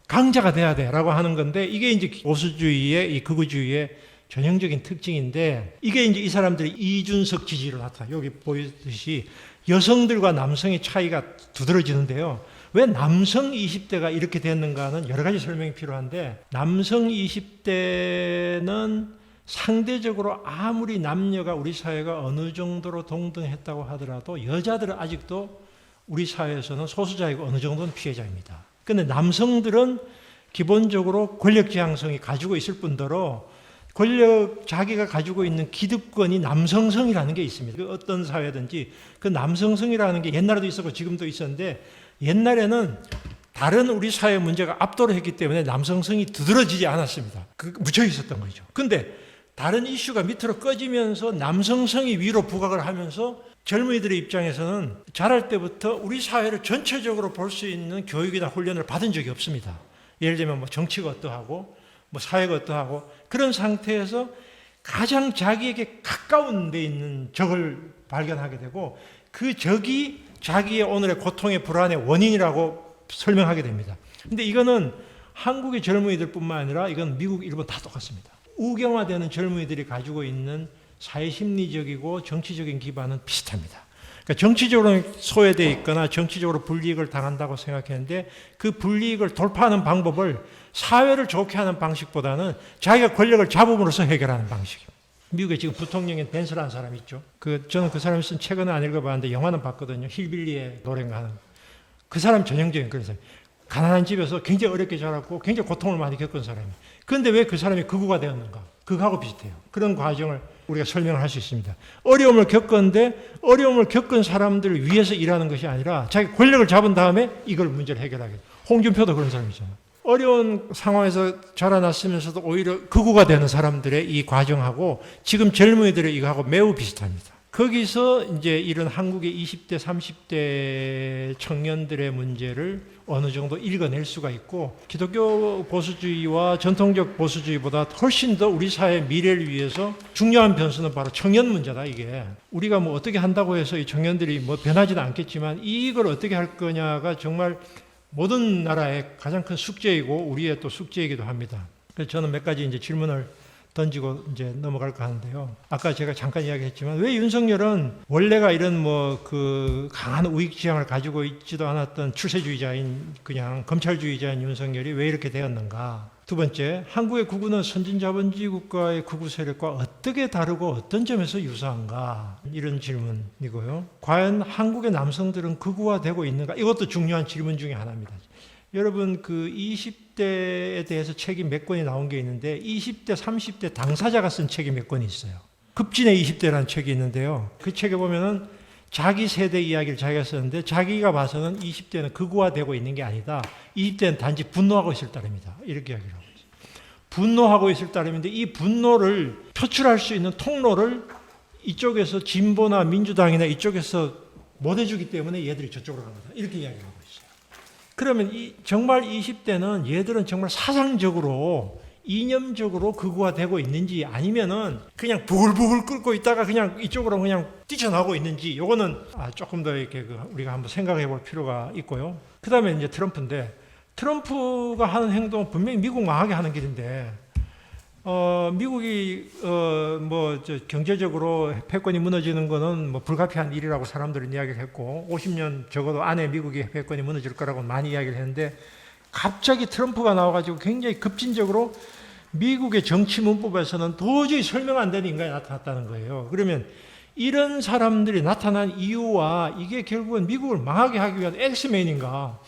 A: 강자가 돼야 돼 라고 하는 건데 이게 이제 보수주의의 이 극우주의의 전형적인 특징인데 이게 이제 이 사람들이 이준석 지지로 나타나 여기 보이듯이 여성들과 남성의 차이가 두드러지는데요. 왜 남성 20대가 이렇게 됐는가는 여러 가지 설명이 필요한데 남성 20대는 상대적으로 아무리 남녀가 우리 사회가 어느 정도로 동등했다고 하더라도 여자들은 아직도 우리 사회에서는 소수자이고 어느 정도는 피해자입니다. 그런데 남성들은 기본적으로 권력지향성이 가지고 있을 뿐더러 자기가 가지고 있는 기득권이 남성성이라는 게 있습니다. 그 어떤 사회든지 그 남성성이라는 게 옛날에도 있었고 지금도 있었는데 옛날에는 다른 우리 사회 문제가 압도를 했기 때문에 남성성이 두드러지지 않았습니다. 묻혀 있었던 거죠. 근데 다른 이슈가 밑으로 꺼지면서 남성성이 위로 부각을 하면서 젊은이들의 입장에서는 자랄 때부터 우리 사회를 전체적으로 볼 수 있는 교육이나 훈련을 받은 적이 없습니다. 예를 들면 뭐 정치가 어떠하고 뭐 사회가 어떠하고 그런 상태에서 가장 자기에게 가까운 데 있는 적을 발견하게 되고 그 적이 자기의 오늘의 고통의 불안의 원인이라고 설명하게 됩니다. 근데 이거는 한국의 젊은이들뿐만 아니라 이건 미국, 일본 다 똑같습니다. 우경화되는 젊은이들이 가지고 있는 사회심리적이고 정치적인 기반은 비슷합니다. 그러니까 정치적으로 소외되어 있거나 정치적으로 불이익을 당한다고 생각했는데 그 불이익을 돌파하는 방법을 사회를 좋게 하는 방식보다는 자기가 권력을 잡음으로써 해결하는 방식입니다. 미국에 지금 부통령인 벤스라는 사람이 있죠. 저는 그 사람이 쓴 책은 안 읽어봤는데 영화는 봤거든요. 힐빌리의 노래인가 하는. 그 사람 전형적인 그런 사람. 가난한 집에서 굉장히 어렵게 자랐고 굉장히 고통을 많이 겪은 사람이. 그런데 왜 그 사람이 극우가 되었는가? 극하고 비슷해요. 그런 과정을 우리가 설명을 할 수 있습니다. 어려움을 겪었는데 어려움을 겪은 사람들을 위해서 일하는 것이 아니라 자기 권력을 잡은 다음에 이걸 문제를 해결하게 돼요. 홍준표도 그런 사람이잖아요. 어려운 상황에서 자라났으면서도 오히려 극우가 되는 사람들의 이 과정하고 지금 젊은이들의 이거하고 매우 비슷합니다. 거기서 이제 이런 한국의 20대, 30대 청년들의 문제를 어느 정도 읽어낼 수가 있고 기독교 보수주의와 전통적 보수주의보다 훨씬 더 우리 사회의 미래를 위해서 중요한 변수는 바로 청년 문제다. 이게 우리가 뭐 어떻게 한다고 해서 이 청년들이 뭐 변하지는 않겠지만 이걸 어떻게 할 거냐가 정말 모든 나라의 가장 큰 숙제이고 우리의 또 숙제이기도 합니다. 그래서 저는 몇 가지 이제 질문을 던지고 이제 넘어갈까 하는데요. 아까 제가 잠깐 이야기했지만 왜 윤석열은 원래가 이런 뭐 그 강한 우익 지향을 가지고 있지도 않았던 출세주의자인 그냥 검찰주의자인 윤석열이 왜 이렇게 되었는가? 두 번째, 한국의 극우는 선진자본주의 국가의 극우 세력과 어떻게 다르고 어떤 점에서 유사한가? 이런 질문이고요. 과연 한국의 남성들은 극우화되고 있는가? 이것도 중요한 질문 중에 하나입니다. 여러분 그 20대에 대해서 책이 몇 권이 나온 게 있는데 20대, 30대 당사자가 쓴 책이 몇 권이 있어요. 급진의 20대라는 책이 있는데요. 그 책에 보면은 자기 세대 이야기를 자기가 썼는데 자기가 봐서는 20대는 극우화되고 있는 게 아니다. 20대는 단지 분노하고 있을 따름이다. 이렇게 이야기를 하고 있어요. 분노하고 있을 따름인데 이 분노를 표출할 수 있는 통로를 이쪽에서 진보나 민주당이나 이쪽에서 못 해주기 때문에 얘들이 저쪽으로 간 거다. 이렇게 이야기를 하고 있어요. 그러면 정말 20대는 얘들은 정말 사상적으로 이념적으로 극우화되고 있는지 아니면은 그냥 부글부글 끓고 있다가 그냥 이쪽으로 그냥 뛰쳐나오고 있는지 요거는 조금 더 이렇게 우리가 한번 생각해 볼 필요가 있고요. 그 다음에 이제 트럼프인데 트럼프가 하는 행동은 분명히 미국 망하게 하는 길인데 미국이 경제적으로 패권이 무너지는 거는 뭐 불가피한 일이라고 사람들은 이야기를 했고 50년 적어도 안에 미국이 패권이 무너질 거라고 많이 이야기를 했는데 갑자기 트럼프가 나와가지고 굉장히 급진적으로 미국의 정치 문법에서는 도저히 설명 안 되는 인간이 나타났다는 거예요. 그러면 이런 사람들이 나타난 이유와 이게 결국은 미국을 망하게 하기 위한 엑스맨인가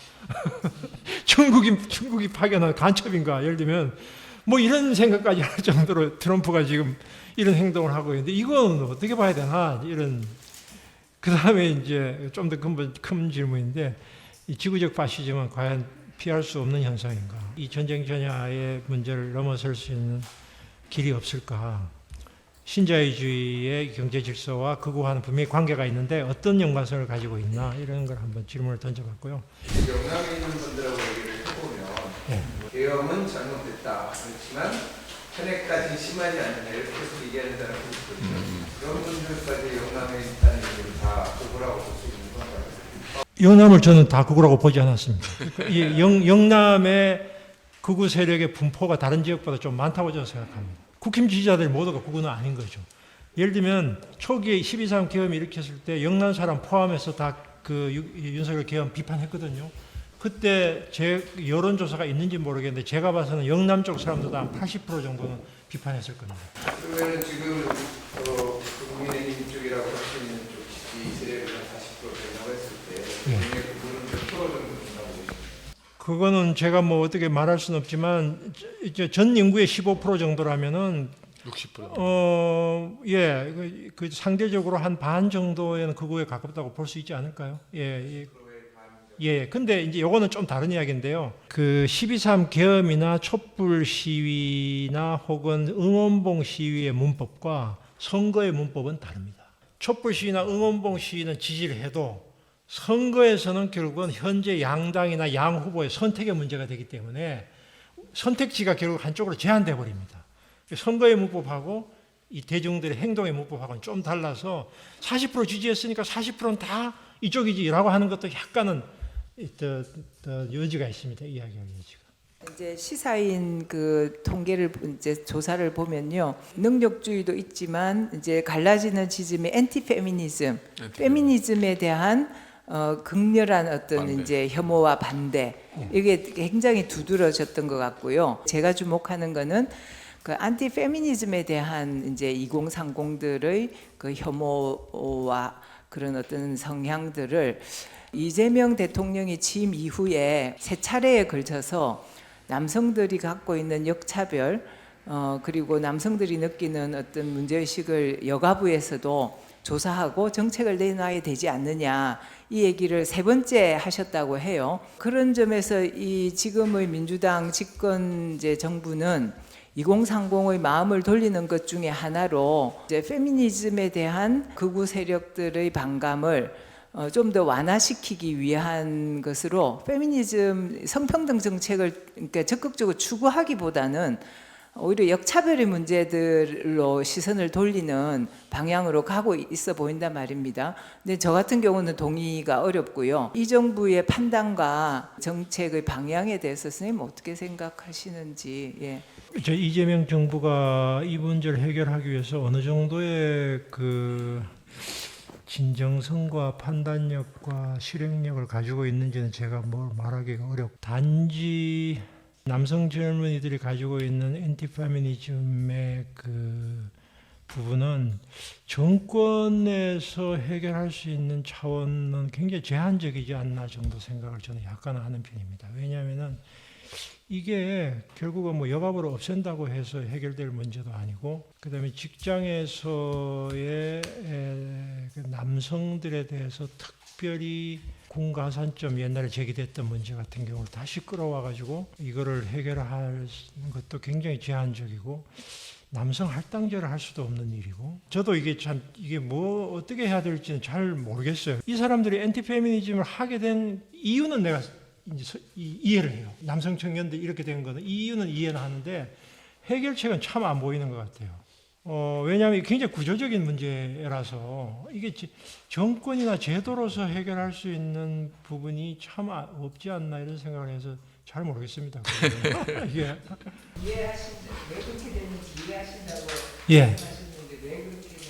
A: 중국이 파견한 간첩인가 예를 들면 뭐 이런 생각까지 할 정도로 트럼프가 지금 이런 행동을 하고 있는데 이건 어떻게 봐야 되나 이런 그 다음에 이제 좀 더 큰 질문인데 이 지구적 파시즘은 과연 피할 수 없는 현상인가? 이 전쟁 전야의 문제를 넘어설 수 있는 길이 없을까? 신자유주의의 경제 질서와 극우화는 분명히 관계가 있는데 어떤 연관성을 가지고 있나 이런 걸 한번 질문을 던져봤고요.
B: 영남에 있는 분들하고 얘기를 해보면
A: 네.
B: 계엄은 잘못됐다. 그렇지만 현해까지 심하지 않느냐 이렇게 계속 얘기하는 사람이 있거든요. 그런 분들까지 영남에 있다는 얘기를 다 극우라고 볼 수 있는 건가요?
A: 영남을 저는 다 극우라고 보지 않았습니다. 영남의 극우 세력의 분포가 다른 지역보다 좀 많다고 저는 생각합니다. 국힘 지지자들 모두가 극우는 아닌 거죠. 예를 들면 초기에 12.3 계엄을 일으켰을 때 영남 사람 포함해서 다 그 윤석열 계엄 비판했거든요. 그때 제 여론조사가 있는지 모르겠는데 제가 봐서는 영남 쪽 사람들도 한 80% 정도는 비판했을 겁니다.
B: 그러면 지금 국민의힘 쪽이라고 할 수 있는 쪽 지지 세력이 한 40% 된다고 했을 때 그분은 몇 프로 정도 된다고 보십니까?
A: 그거는 제가 뭐 어떻게 말할 수는 없지만 이제 전 인구의 15% 정도라면은
C: 60%.
A: 그 상대적으로 한 반 정도에는 극우에 가깝다고 볼 수 있지 않을까요? 예. 근데 이제 요거는 좀 다른 이야기인데요. 그 12.3 계엄이나 촛불 시위나 혹은 응원봉 시위의 문법과 선거의 문법은 다릅니다. 촛불 시위나 응원봉 시위는 지지를 해도 선거에서는 결국은 현재 양당이나 양 후보의 선택의 문제가 되기 때문에 선택지가 결국 한쪽으로 제한돼 버립니다. 선거의 문법하고 이 대중들의 행동의 문법하고는 좀 달라서 40% 지지했으니까 40%는 다 이쪽이지라고 하는 것도 약간은 더 여지가 있습니다. 이야기할 여지가.
D: 이제 시사인 그 통계를 이제 조사를 보면요, 능력주의도 있지만 이제 갈라지는 지점이 엔티페미니즘, 페미니즘에 대한 극렬한 어떤
C: 반대.
D: 이제 혐오와 반대, 이게 굉장히 두드러졌던 것 같고요. 제가 주목하는 거는 그 안티페미니즘에 대한 이제 2030들의 그 혐오와 그런 어떤 성향들을 이재명 대통령이 취임 이후에 세 차례에 걸쳐서 남성들이 갖고 있는 역차별, 그리고 남성들이 느끼는 어떤 문제의식을 여가부에서도 조사하고 정책을 내놔야 되지 않느냐, 이 얘기를 세 번째 하셨다고 해요. 그런 점에서 이 지금의 민주당 집권 이제 정부는 2030의 마음을 돌리는 것 중에 하나로 이제 페미니즘에 대한 극우 세력들의 반감을 좀 더 완화시키기 위한 것으로 페미니즘 성평등 정책을 그러니까 적극적으로 추구하기보다는 오히려 역차별의 문제들로 시선을 돌리는 방향으로 가고 있어 보인단 말입니다. 근데 저 같은 경우는 동의가 어렵고요. 이 정부의 판단과 정책의 방향에 대해서 선생님 어떻게 생각하시는지. 예.
A: 이재명 정부가 이 문제를 해결하기 위해서 어느 정도의 그 진정성과 판단력과 실행력을 가지고 있는지는 제가 뭘 말하기가 어렵고, 단지 남성 젊은이들이 가지고 있는 엔티페미니즘의 그 부분은 정권에서 해결할 수 있는 차원은 굉장히 제한적이지 않나 정도 생각을 저는 약간 하는 편입니다. 왜냐하면은 이게 결국은 뭐 여가부를 없앤다고 해서 해결될 문제도 아니고, 그다음에 직장에서의 그 남성들에 대해서 특별히 군가산점 옛날에 제기됐던 문제 같은 경우를 다시 끌어와 가지고 이거를 해결할 것도 굉장히 제한적이고, 남성 할당제를 할 수도 없는 일이고, 저도 이게 뭐 어떻게 해야 될지는 잘 모르겠어요. 이 사람들이 엔티페미니즘을 하게 된 이유는 내가 이제 이해를 해요. 남성 청년들 이렇게 된 거는 이 이유는 이해는 하는데 해결책은 참 안 보이는 것 같아요. 왜냐하면 이게 굉장히 구조적인 문제라서 이게 정권이나 제도로서 해결할 수 있는 부분이 참 없지 않나 이런 생각을 해서 잘 모르겠습니다. 예.
D: 이해하신다. 왜 그렇게 되는지 이해하신다고
A: 예.
D: 하시는데 왜 그렇게 될까요?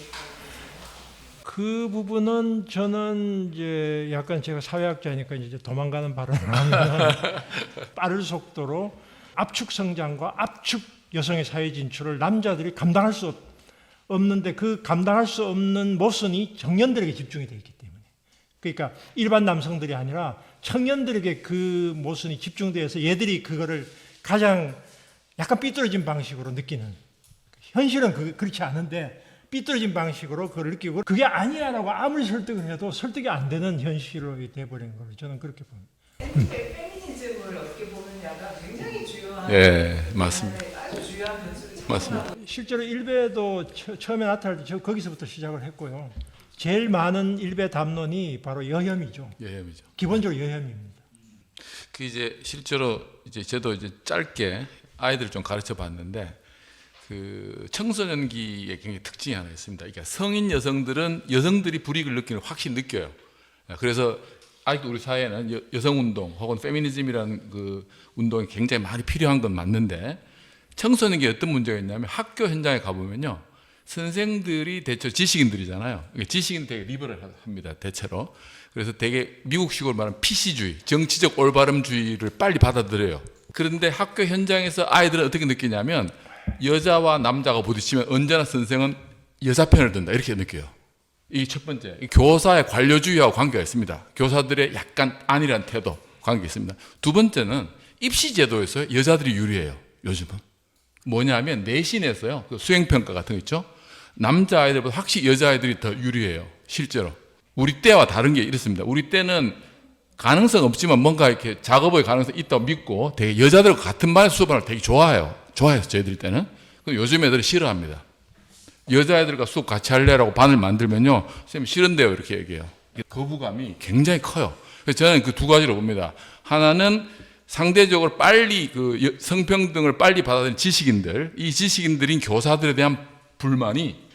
A: 그 부분은 저는 이제 약간 제가 사회학자니까 이제 도망가는 발언을 하면 빠른 속도로 압축 성장과 압축 여성의 사회 진출을 남자들이 감당할 수 없는데 그 감당할 수 없는 모순이 청년들에게 집중이 되어 있기 때문에 그러니까 일반 남성들이 아니라 청년들에게 그 모순이 집중되어서 얘들이 그거를 가장 약간 삐뚤어진 방식으로 느끼는 현실은 그렇지 않은데 삐뚤어진 방식으로 그걸 느끼고 그게 아니야라고 아무리 설득을 해도 설득이 안 되는 현실로 돼버린 걸 저는 그렇게 봅니다.
D: 페미니즘을 어떻게 보느냐가 굉장히 중요한
C: 예, 맞습니다.
D: 아주 중요한 변수를
C: 맞습니다.
A: 실제로 일베도 처음에 나타날 때 저 거기서부터 시작을 했고요. 제일 많은 일베 담론이 바로 여혐이죠.
C: 여혐이죠.
A: 기본적으로 여혐입니다.
C: 그 이제 실제로 이제 저도 이제 짧게 아이들을 좀 가르쳐 봤는데 그 청소년기의 굉장히 특징이 하나 있습니다. 그러니까 성인 여성들이 불이익을 느끼는 걸 확실히 느껴요. 그래서 아직도 우리 사회에는 여성 운동 혹은 페미니즘이라는 그 운동이 굉장히 많이 필요한 건 맞는데 청소년기에 어떤 문제가 있냐면 학교 현장에 가보면요. 선생들이 대체로 지식인들이잖아요. 지식인 되게 리버럴합니다. 대체로. 그래서 되게 미국식으로 말하면 PC주의, 정치적 올바름주의를 빨리 받아들여요. 그런데 학교 현장에서 아이들은 어떻게 느끼냐면 여자와 남자가 부딪히면 언제나 선생은 여자 편을 든다 이렇게 느껴요. 이게 첫 번째. 교사의 관료주의하고 관계가 있습니다. 교사들의 약간 안일한 태도 관계가 있습니다. 두 번째는 입시제도에서 여자들이 유리해요. 요즘은. 뭐냐면 내신에서요. 그 수행평가 같은 거 있죠. 남자아이들보다 확실히 여자아이들이 더 유리해요. 실제로. 우리 때와 다른 게 이렇습니다. 우리 때는 가능성 없지만 뭔가 이렇게 작업의 가능성이 있다고 믿고 되게 여자들과 같은 반 수업을 되게 좋아해요. 좋아해서 저희들 때는. 요즘 애들은 싫어합니다. 여자애들과 수업 같이 할래라고 반을 만들면요. 선생님 싫은데요. 이렇게 얘기해요. 거부감이 굉장히 커요. 그래서 저는 그 두 가지로 봅니다. 하나는 상대적으로 빨리 그 성평등을 빨리 받아들인 지식인들, 이 지식인들인 교사들에 대한 불만이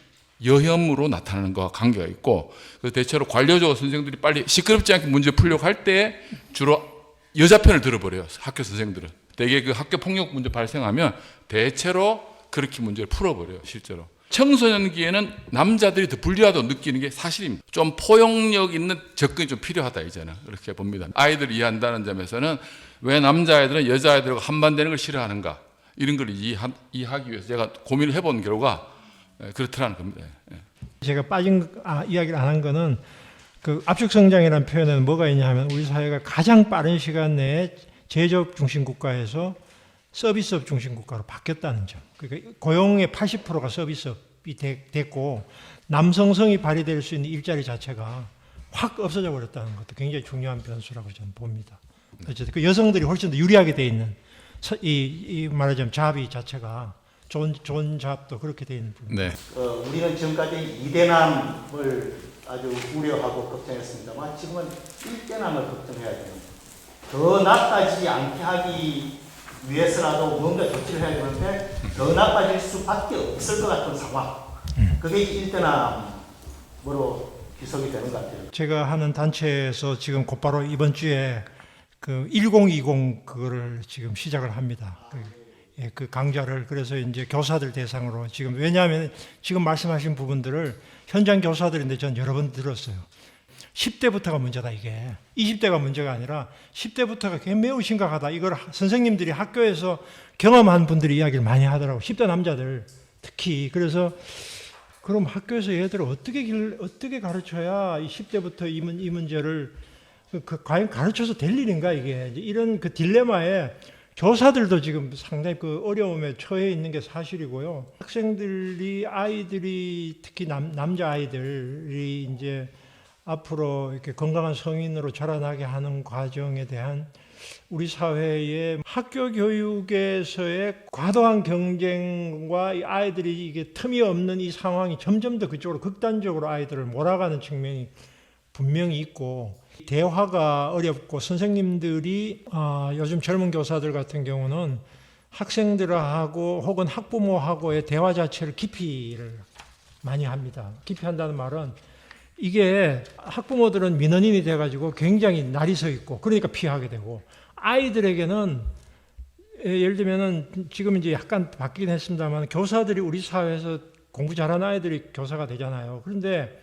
C: 여혐으로 나타나는 것과 관계가 있고, 그래서 대체로 관료적으로 선생들이 빨리 시끄럽지 않게 문제 풀려고 할 때 주로 여자 편을 들어버려요. 학교 선생들은. 되게 그 학교 폭력 문제 발생하면 대체로 그렇게 문제를 풀어버려요. 실제로. 청소년기에는 남자들이 더 불리하다고 느끼는 게 사실입니다. 좀 포용력 있는 접근이 좀 필요하다 이제는 그렇게 봅니다. 아이들을 이해한다는 점에서는 왜 남자아이들은 여자아이들과 한반되는 걸 싫어하는가 이런 걸 이해하기 위해서 제가 고민을 해본 결과 그렇더라는 겁니다.
A: 제가 이야기를 안 한 거는 그 압축 성장이라는 표현에는 뭐가 있냐 하면 우리 사회가 가장 빠른 시간 내에 제조업 중심 국가에서 서비스업 중심 국가로 바뀌었다는 점. 그러니까 고용의 80%가 서비스업이 됐고 남성성이 발휘될 수 있는 일자리 자체가 확 없어져 버렸다는 것도 굉장히 중요한 변수라고 저는 봅니다. 어쨌든 그 여성들이 훨씬 더 유리하게 돼 있는 이 말하자면 잡이 자체가 좋은 잡도 그렇게 돼 있는 부분.
C: 네.
E: 우리는 지금까지 이대남을 아주 우려하고 걱정했습니다만 지금은 일대남을 걱정해야 됩니다. 더 나빠지지 않게 하기 위해서라도 뭔가 조치를 해야 되는데 더 나빠질 수밖에 없을 것 같은 상황. 그게 일대남으로 기속이 되는 것 같아요.
A: 제가 하는 단체에서 지금 곧바로 이번 주에 그 1020 그거를 지금 시작을 합니다. 그 강좌를 그래서 이제 교사들 대상으로 지금 왜냐하면 지금 말씀하신 부분들을 현장 교사들인데 전 여러 번 들었어요. 10대부터가 문제다 이게 20대가 문제가 아니라 10대부터가 매우 심각하다. 이걸 선생님들이 학교에서 경험한 분들이 이야기를 많이 하더라고. 10대 남자들 특히. 그래서 그럼 학교에서 얘들을 어떻게 가르쳐야 이 10대부터 이 문제를 과연 가르쳐서 될 일인가 이게 이런 그 딜레마에 교사들도 지금 상당히 그 어려움에 처해 있는 게 사실이고요. 아이들이 특히 남자 아이들이 이제 앞으로 이렇게 건강한 성인으로 자라나게 하는 과정에 대한 우리 사회의 학교 교육에서의 과도한 경쟁과 이 아이들이 이게 틈이 없는 이 상황이 점점 더 그쪽으로 극단적으로 아이들을 몰아가는 측면이 분명히 있고 대화가 어렵고 선생님들이 요즘 젊은 교사들 같은 경우는 학생들하고 혹은 학부모하고의 대화 자체를 기피를 많이 합니다. 기피한다는 말은 이게 학부모들은 민원인이 돼가지고 굉장히 날이 서 있고 그러니까 피하게 되고 아이들에게는 예를 들면은 지금 이제 약간 바뀌긴 했습니다만 교사들이 우리 사회에서 공부 잘하는 아이들이 교사가 되잖아요. 그런데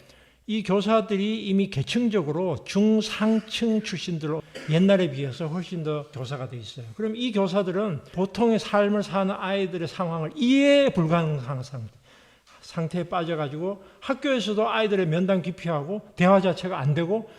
A: 이 교사들이 이미 계층적으로 중상층 출신들로 옛날에 비해서 훨씬 더 교사가 돼 있어요. 그럼 이 교사들은 보통의 삶을 사는 아이들의 상황을 이해 불가능한 상태에 빠져가지고 학교에서도 아이들의 면담 기피하고 대화 자체가 안 되고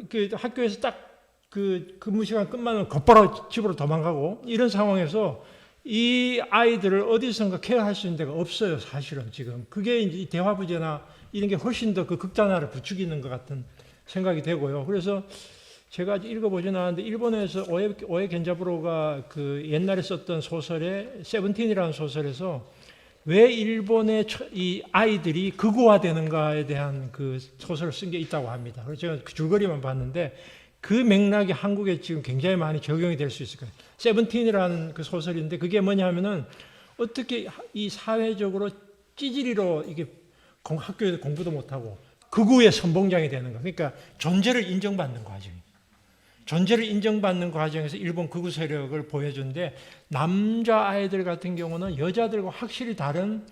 A: 그 학교에서 딱 그 근무 시간 끝나면 곧바로 집으로 도망가고 이런 상황에서 이 아이들을 어디선가 케어할 수 있는 데가 없어요. 사실은 지금 그게 이제 대화 부재나 이런 게 훨씬 더 그 극단화를 부추기는 것 같은 생각이 되고요. 그래서 제가 아직 읽어보진 않았는데 일본에서 오에 겐자부로가 그 옛날에 썼던 소설에 세븐틴이라는 소설에서 왜 일본의 이 아이들이 극우화되는가에 대한 그 소설을 쓴 게 있다고 합니다. 그래서 제가 그 줄거리만 봤는데 그 맥락이 한국에 지금 굉장히 많이 적용이 될 수 있을 거예요. 세븐틴이라는 그 소설인데 그게 뭐냐면은 어떻게 이 사회적으로 찌질이로 이게 학교에서 공부도 못하고 극우의 선봉장이 되는가. 그러니까 존재를 인정받는 과정. 존재를 인정받는 과정에서 일본 극우 세력을 보여주는데 남자 아이들 같은 경우는 여자들과 확실히 다른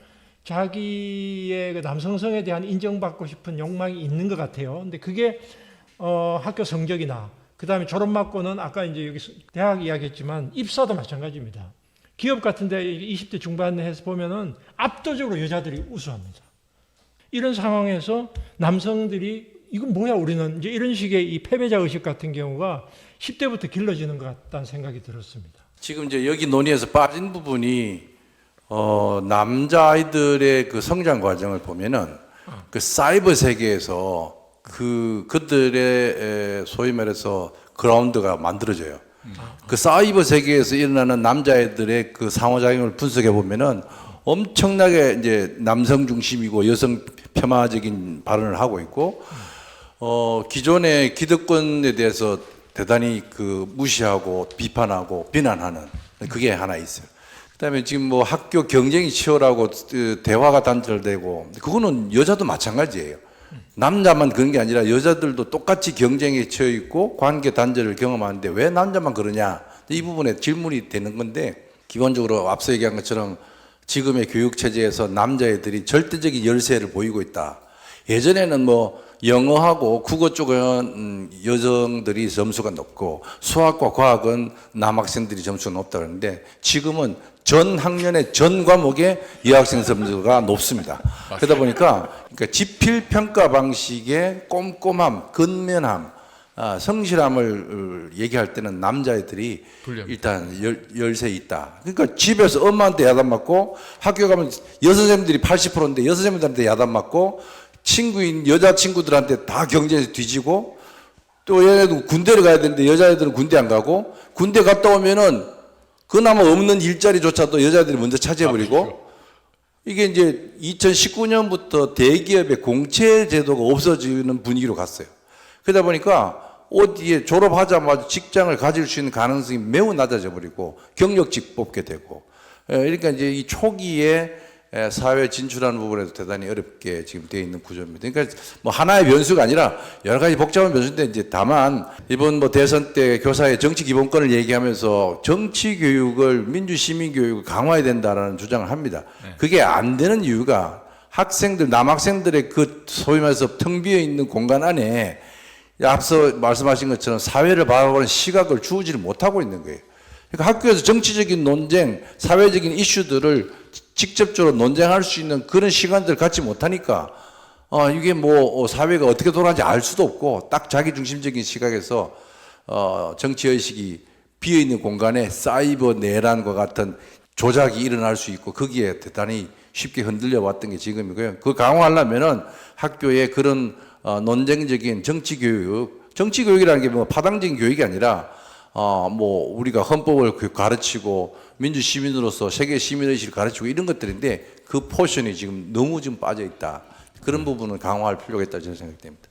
A: 자기의 그 남성성에 대한 인정받고 싶은 욕망이 있는 것 같아요. 근데 그게 학교 성적이나 그 다음에 졸업 맞고는 아까 이제 여기 대학 이야기했지만 입사도 마찬가지입니다. 기업 같은데 20대 중반에 해서 보면은 압도적으로 여자들이 우수합니다. 이런 상황에서 남성들이 이건 뭐야 우리는 이제 이런 식의 이 패배자 의식 같은 경우가 10대부터 길러지는 것 같다는 생각이 들었습니다.
F: 지금 이제 여기 논의에서 빠진 부분이 남자 아이들의 그 성장 과정을 보면은 그 사이버 세계에서 그들의 소위 말해서 그라운드가 만들어져요. 그 사이버 세계에서 일어나는 남자애들의 그 상호작용을 분석해 보면은 엄청나게 이제 남성 중심이고 여성 폄하적인 발언을 하고 있고, 기존의 기득권에 대해서 대단히 그 무시하고 비판하고 비난하는 그게 하나 있어요. 그다음에 지금 뭐 학교 경쟁이 치열하고 대화가 단절되고 그거는 여자도 마찬가지예요. 남자만 그런 게 아니라 여자들도 똑같이 경쟁에 처해 있고 관계 단절을 경험하는데 왜 남자만 그러냐 이 부분에 질문이 되는 건데 기본적으로 앞서 얘기한 것처럼 지금의 교육 체제에서 남자애들이 절대적인 열세를 보이고 있다. 예전에는 뭐 영어하고 국어 쪽은 여성들이 점수가 높고 수학과 과학은 남학생들이 점수가 높다 그러는데 지금은 전 학년의 전 과목에 여학생 점수가 높습니다. 그러다 보니까 그러니까 지필 평가 방식의 꼼꼼함, 근면함, 성실함을 얘기할 때는 남자애들이 일단 열세 있다. 그러니까 집에서 엄마한테 야단 맞고 학교 가면 여선생님들이 80%인데 여선생님들한테 야단 맞고 친구인 여자 친구들한테 다 경쟁에서 뒤지고 또 얘네도 군대를 가야 되는데 여자애들은 군대 안 가고 군대 갔다 오면은 그나마 없는 일자리조차도 여자들이 먼저 차지해버리고 이게 이제 2019년부터 대기업의 공채 제도가 없어지는 분위기로 갔어요. 그러다 보니까 어디에 졸업하자마자 직장을 가질 수 있는 가능성이 매우 낮아져 버리고 경력직 뽑게 되고 그러니까 이제 이 초기에 사회 진출하는 부분에도 대단히 어렵게 지금 되어 있는 구조입니다. 그러니까 뭐 하나의 변수가 아니라 여러 가지 복잡한 변수인데 이제 다만 이번 뭐 대선 때 교사의 정치 기본권을 얘기하면서 정치 교육을 민주 시민 교육을 강화해야 된다라는 주장을 합니다. 그게 안 되는 이유가 학생들 남학생들의 그 소위 말해서 텅 비어 있는 공간 안에 앞서 말씀하신 것처럼 사회를 바라보는 시각을 주지를 못하고 있는 거예요. 그러니까 학교에서 정치적인 논쟁, 사회적인 이슈들을 직접적으로 논쟁할 수 있는 그런 시간들을 갖지 못하니까 이게 뭐 사회가 어떻게 돌아가는지 알 수도 없고 딱 자기 중심적인 시각에서 정치의식이 비어있는 공간에 사이버 내란과 같은 조작이 일어날 수 있고 거기에 대단히 쉽게 흔들려 왔던 게 지금이고요. 그 강화하려면은 학교에 그런 논쟁적인 정치교육이라는 게 뭐 파당적인 교육이 아니라 뭐 우리가 헌법을 가르치고 민주 시민으로서 세계 시민의식을 가르치고 이런 것들인데 그 포션이 지금 너무 빠져 있다. 그런 부분은 강화할 필요가 있다 저는 생각됩니다.